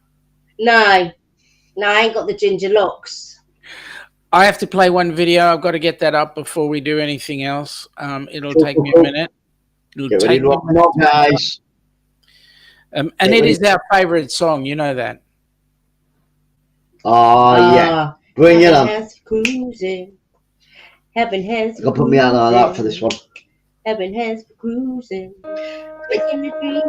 No, I ain't got the ginger locks. I have to play one video. I've got to get that up before we do anything else. It'll take me a minute. Get ready to rock them up, guys. And it is our favourite song. You know that. Oh, yeah. Bring it on. Has cruising. Heaven has I've got to put me out like that for this one. Heaven has cruising. Making me dream.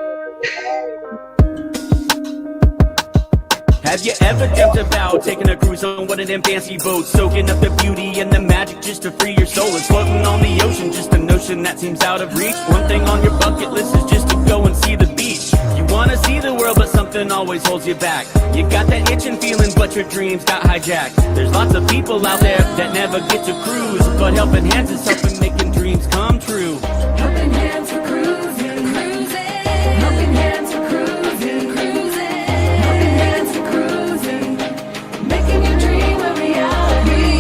Have you ever dreamt about taking a cruise on one of them fancy boats, soaking up the beauty and the magic just to free your soul? And floating on the ocean, just a notion that seems out of reach. One thing on your bucket list is just to go and see the beach. You wanna see the world, but something always holds you back. You got that itching feeling, but your dreams got hijacked. There's lots of people out there that never get to cruise, but helping hands is helping making dreams come true. Helping hands for cruising, cruising. Helping hands for cruising, cruising. Helping hands for cruising. Making your dream a reality.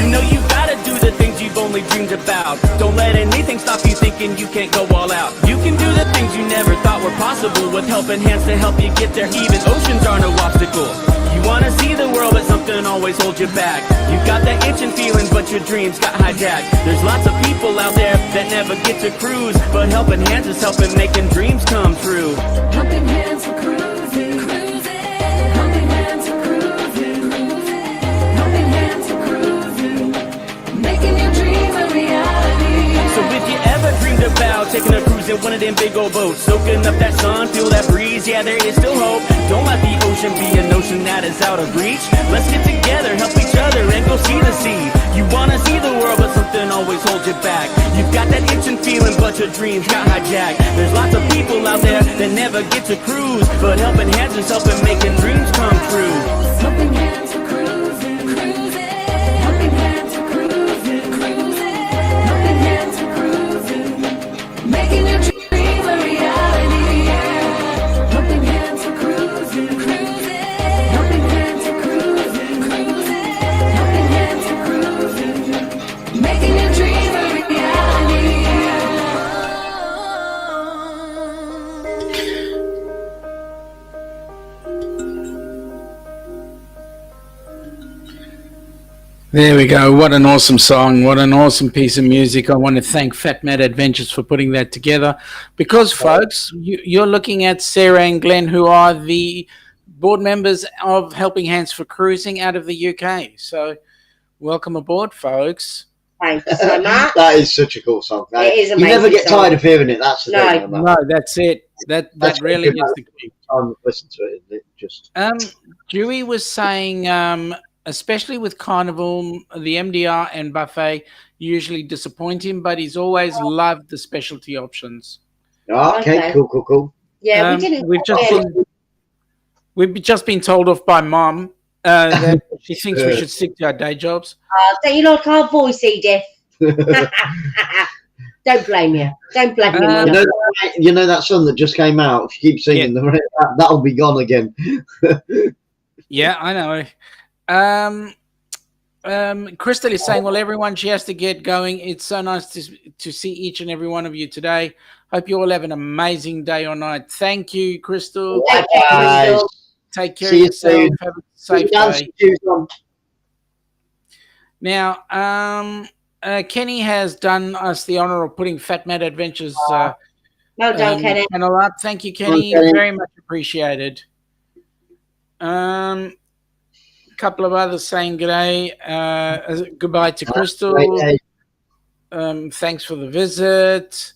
You know you gotta do the things you've only dreamed about. Don't let anything stop you thinking you can't go all out. You can do the things you never thought were possible with helping hands to help you get there. Even oceans are no obstacle. You wanna see the world, but something always holds you back. You got that itching feeling, but your dreams got hijacked. There's lots of people out there that never get to cruise, but helping hands is helping making dreams come true. Helping hands for cruising, cruising. Helping hands for cruising, cruising. Helping hands for cruising. Making your dream a reality. So if you ever dreamed about taking a cruise in one of them big old boats, soaking up that sun, feel that breeze, yeah, there is still hope. Don't let the ocean be a notion that is out of reach. Let's get together, help each other, and go see the sea. You wanna see the world, but something always holds you back. You've got that itching feeling, but your dreams got hijacked. There's lots of people out there that never get to cruise, but helping hands is helping making dreams come true. Helping hands for cruising, cruising. Helping hands for cruising, cruising. Helping hands for cruising. Making your dream a reality. Helping hands for cruising, cruising. Helping hands for cruising, cruising. Helping hands for cruising. Making your dream a reality. There we go. What an awesome song. What an awesome piece of music. I want to thank FatMat Adventures for putting that together. Because, folks, you're looking at Sarah and Glenn, who are the board members of Helping Hands for Cruising out of the UK. So, welcome aboard, folks. Thank you so much. That is such a cool song. It is You never amazing get song. tired of hearing it. That's the No. thing. No, that's it. That That's really what is the key. Time to listen to it, isn't it? Just Dewey was saying, especially with Carnival, the MDR and buffet usually disappoint him, but he's always loved the specialty options. okay, Okay. cool. Yeah, we didn't. We've just been told off by Mum that she thinks we should stick to our day jobs. Don't you like our voice, Edith? Don't blame you. Don't blame you, my love. You know that song that just came out? If you keep singing, that'll be gone again. Yeah, I know. Crystal is saying, well, everyone, she has to get going. It's so nice to see each and every one of you today. Hope you all have an amazing day or night. Thank you, Crystal. Take care, Crystal. Take care See of you yourself. soon. Have a safe day. Now, Kenny has done us the honor of putting FatMat Adventures Well done, Kenny. channel up. Thank you, Kenny. Kenny. Very much appreciated. A couple of others saying g'day. Goodbye to Crystal. Thanks for the visit.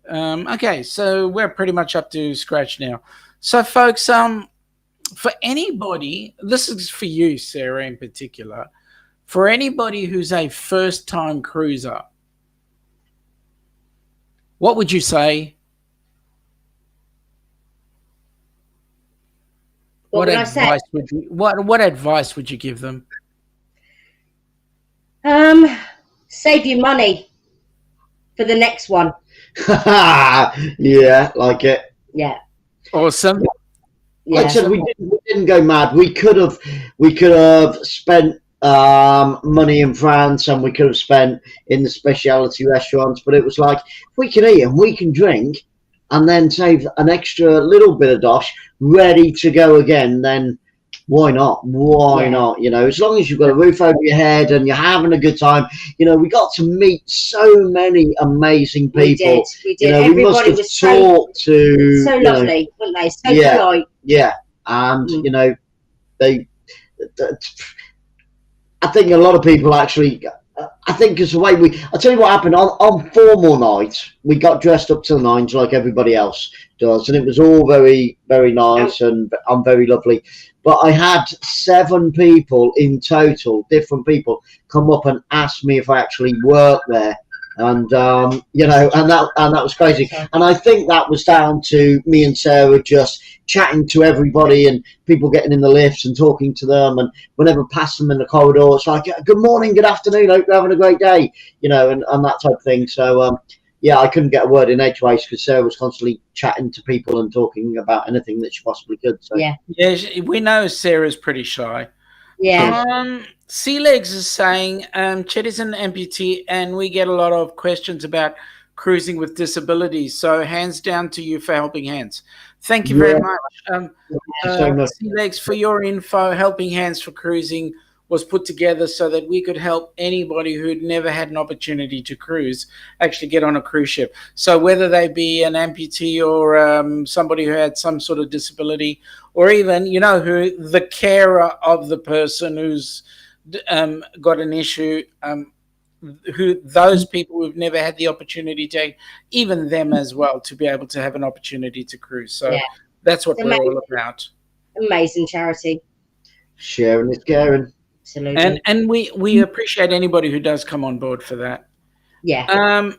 Okay, so we're pretty much up to scratch now. So, folks, for anybody, this is for you, Sarah, in particular. For anybody who's a first-time cruiser, what would you say? What would I say? What advice would you give them? Save your money for the next one. Yeah, like it. Yeah. Awesome. Like I said, we didn't go mad. We could have spent money in France, and we could have spent in the specialty restaurants, but it was like, if we can eat and we can drink and then save an extra little bit of dosh ready to go again, then why not? Why not? You know, as long as you've got a roof over your head and you're having a good time. You know, we got to meet so many amazing people. We did. You know, Everybody we must have was talked to so lovely, weren't they? So polite. Yeah, and you know, I think a lot of people actually. I think it's the way I'll tell you what happened on formal night. We got dressed up to the nines like everybody else does, and it was all very, very nice and very lovely. But I had 7 people in total, different people, come up and ask me if I actually worked there. And you know, and that was crazy. And I think that was down to me and Sarah just chatting to everybody and people getting in the lifts and talking to them. And whenever I pass them in the corridor, it's like, good morning, good afternoon, hope you're having a great day, you know, and that type of thing. So yeah, I couldn't get a word in edgeways because Sarah was constantly chatting to people and talking about anything that she possibly could. So yeah, we know Sarah's pretty shy. Yeah. Sea Legs is saying, Chet is an amputee and we get a lot of questions about cruising with disabilities. So hands down to you for Helping Hands. Thank you very much. Sea Legs, for your info, Helping Hands for Cruising was put together so that we could help anybody who'd never had an opportunity to cruise actually get on a cruise ship. So whether they be an amputee or somebody who had some sort of disability, or even, you know, who the carer of the person who's got an issue, who those people who've never had the opportunity to, even them as well, to be able to have an opportunity to cruise. So that's what we're all about. Amazing charity. Sharing is caring. Absolutely. And we appreciate anybody who does come on board for that. Yeah.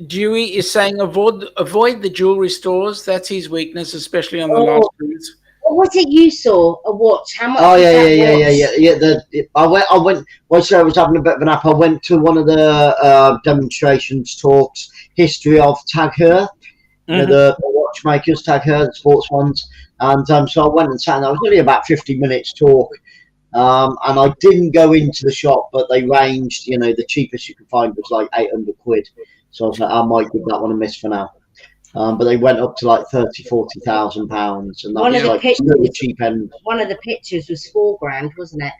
Dewey is saying avoid the jewelry stores. That's his weakness, especially on the last cruise. What was it you saw? A watch? How much? Oh yeah. I went. While Sarah was having a bit of a nap, I went to one of the demonstrations talks, history of Tag Heuer, you know, the watchmakers, Tag Heuer, the sports ones, and so I went and sat. And that was only about 50 minutes talk. And I didn't go into the shop, but they ranged, you know, the cheapest you could find was like 800 quid. So I was like, I might give that one a miss for now. But they went up to like 30,000-40,000 pounds, and that was like still the cheap end. One of the pictures was $4,000, wasn't it?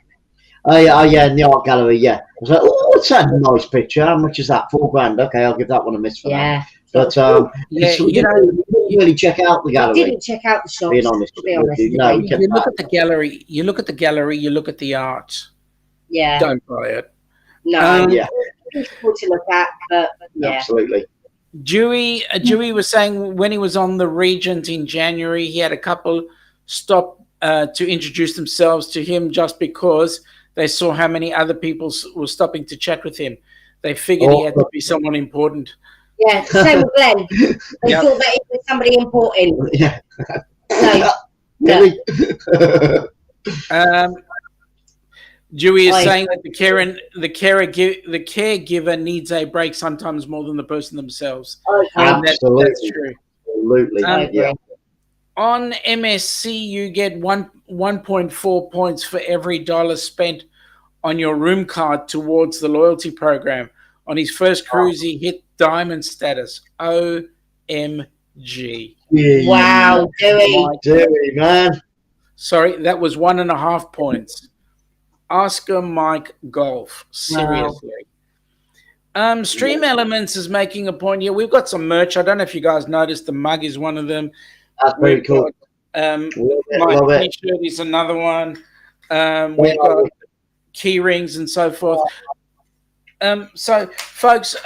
Oh yeah, in the art gallery, yeah. I was like, oh, what's that nice picture? How much is that? $4,000. Okay, I'll give that one a miss for now. But we didn't really check out the gallery. We didn't check out the shops. Being honest, to be honest. no, we you look at the gallery. You look at the gallery. You look at the art. Yeah. Don't buy it. No. Yeah. It's cool to look at, but yeah. Absolutely. Dewey was saying when he was on the Regent in January, he had a couple stop to introduce themselves to him just because they saw how many other people were stopping to chat with him. They figured he had to be someone important. Yeah, same with Glenn. They Yep. thought that he was somebody important. Yeah. No. Really? Dewey is Aye. saying that the caregiver needs a break sometimes more than the person themselves. And that's Absolutely. true. Absolutely. I agree. Yeah. On MSC, you get 1.4 points for every dollar spent on your room card towards the loyalty program. On his first cruise, he hit diamond status. OMG. Wow, Dewey. Dewey, man. Sorry, that was 1.5 points. Oscar Mike Golf. Seriously. Stream Elements is making a point here. We've got some merch. I don't know if you guys noticed. The mug is one of them. That's very We've cool. got, Love my it. t-shirt is another one. We've got key rings and so forth. So, folks,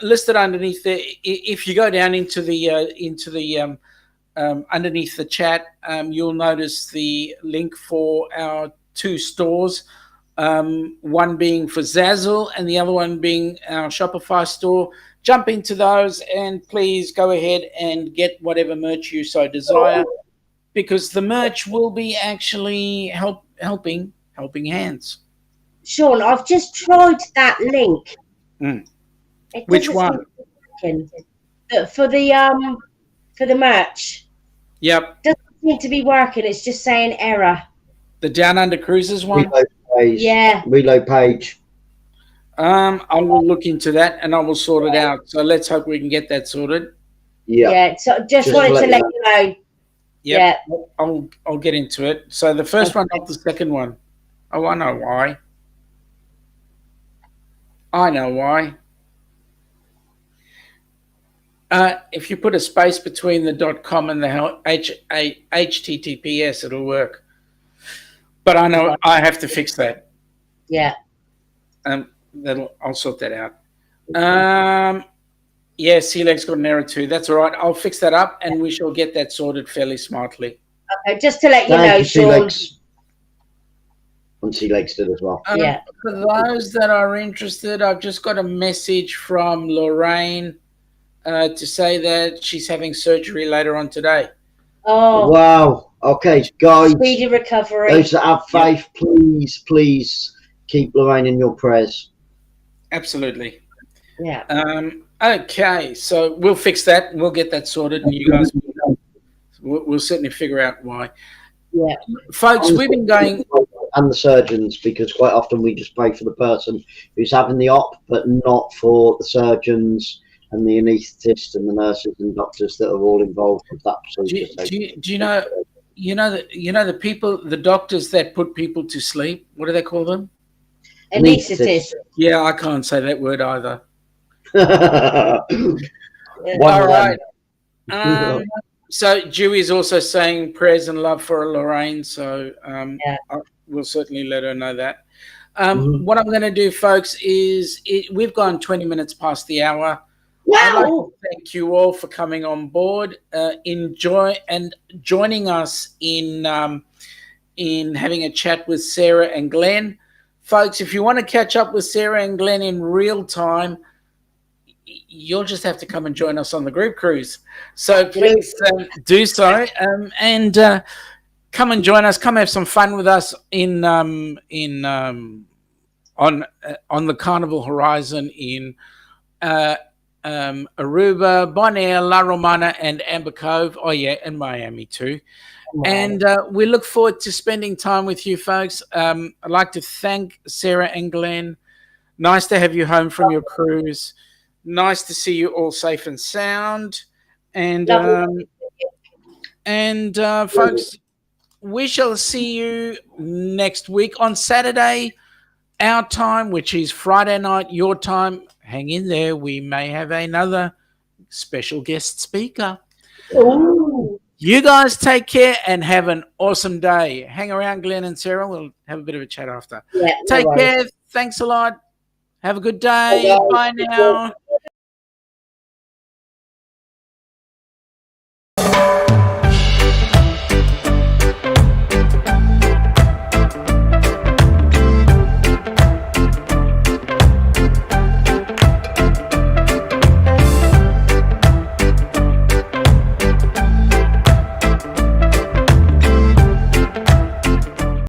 listed underneath there. If you go down into the underneath the chat, you'll notice the link for our 2 stores. One being for Zazzle and the other one being our Shopify store. Jump into those and please go ahead and get whatever merch you so desire, because the merch will be actually helping hands. Sean, I've just tried that link. Mm. It Which doesn't one? seem to be working. For the merch. Yep, Doesn't seem to be working. It's just saying error. the Down Under Cruises one. Reload page. Yeah. Reload page. I will look into that and I will sort it out. So let's hope we can get that sorted. Yeah. Yeah. So just wanted to let you know. Yep. Yeah. I'll get into it. So the first one, not the second one. Oh, I know why. If you put a space between the .com and the HTTPS, it'll work. But I know I have to fix that. Yeah. I'll sort that out. Yeah, C-Leg's got an error too. That's all right. I'll fix that up and we shall get that sorted fairly smartly. Okay, just to let you know, Thank you, Sean. C-Legs. And C-Legs did as well. Yeah. For those that are interested, I've just got a message from Lorraine to say that she's having surgery later on today. Oh, Wow. Okay, guys. speedy recovery. Those that have faith, please keep Lorraine in your prayers. Absolutely. Yeah. Okay, so we'll fix that. We'll get that sorted, and you guys we'll certainly figure out why. Yeah. Folks, we've been going... And the surgeons, because quite often we just pray for the person who's having the op, but not for the surgeons and the anaesthetists and the nurses and doctors that are all involved with that procedure. Do you know the people, the doctors that put people to sleep? What do they call them? Anaesthetist. Yeah, I can't say that word either. One All of right. them. So Dewey is also saying prayers and love for Lorraine. So we'll certainly let her know that. What I'm going to do, folks, is we've gone 20 minutes past the hour. Wow. I'd like to thank you all for coming on board, enjoy and joining us in having a chat with Sarah and Glenn. Folks, if you want to catch up with Sarah and Glenn in real time, you'll just have to come and join us on the group cruise. So please do so, and come and join us. Come have some fun with us on the Carnival Horizon in Aruba, Bonaire, La Romana, and Amber Cove. Oh yeah, and Miami too. Wow. And we look forward to spending time with you, folks. I'd like to thank Sarah and Glenn. Nice to have you home from your cruise. Nice to see you all safe and sound. And folks, we shall see you next week on Saturday, our time, which is Friday night, your time. Hang in there. We may have another special guest speaker. Ooh. You guys take care and have an awesome day. Hang around, Glenn and Sarah. We'll have a bit of a chat after. Yeah, Take no worries. care. Thanks a lot. Have a good day. Bye now.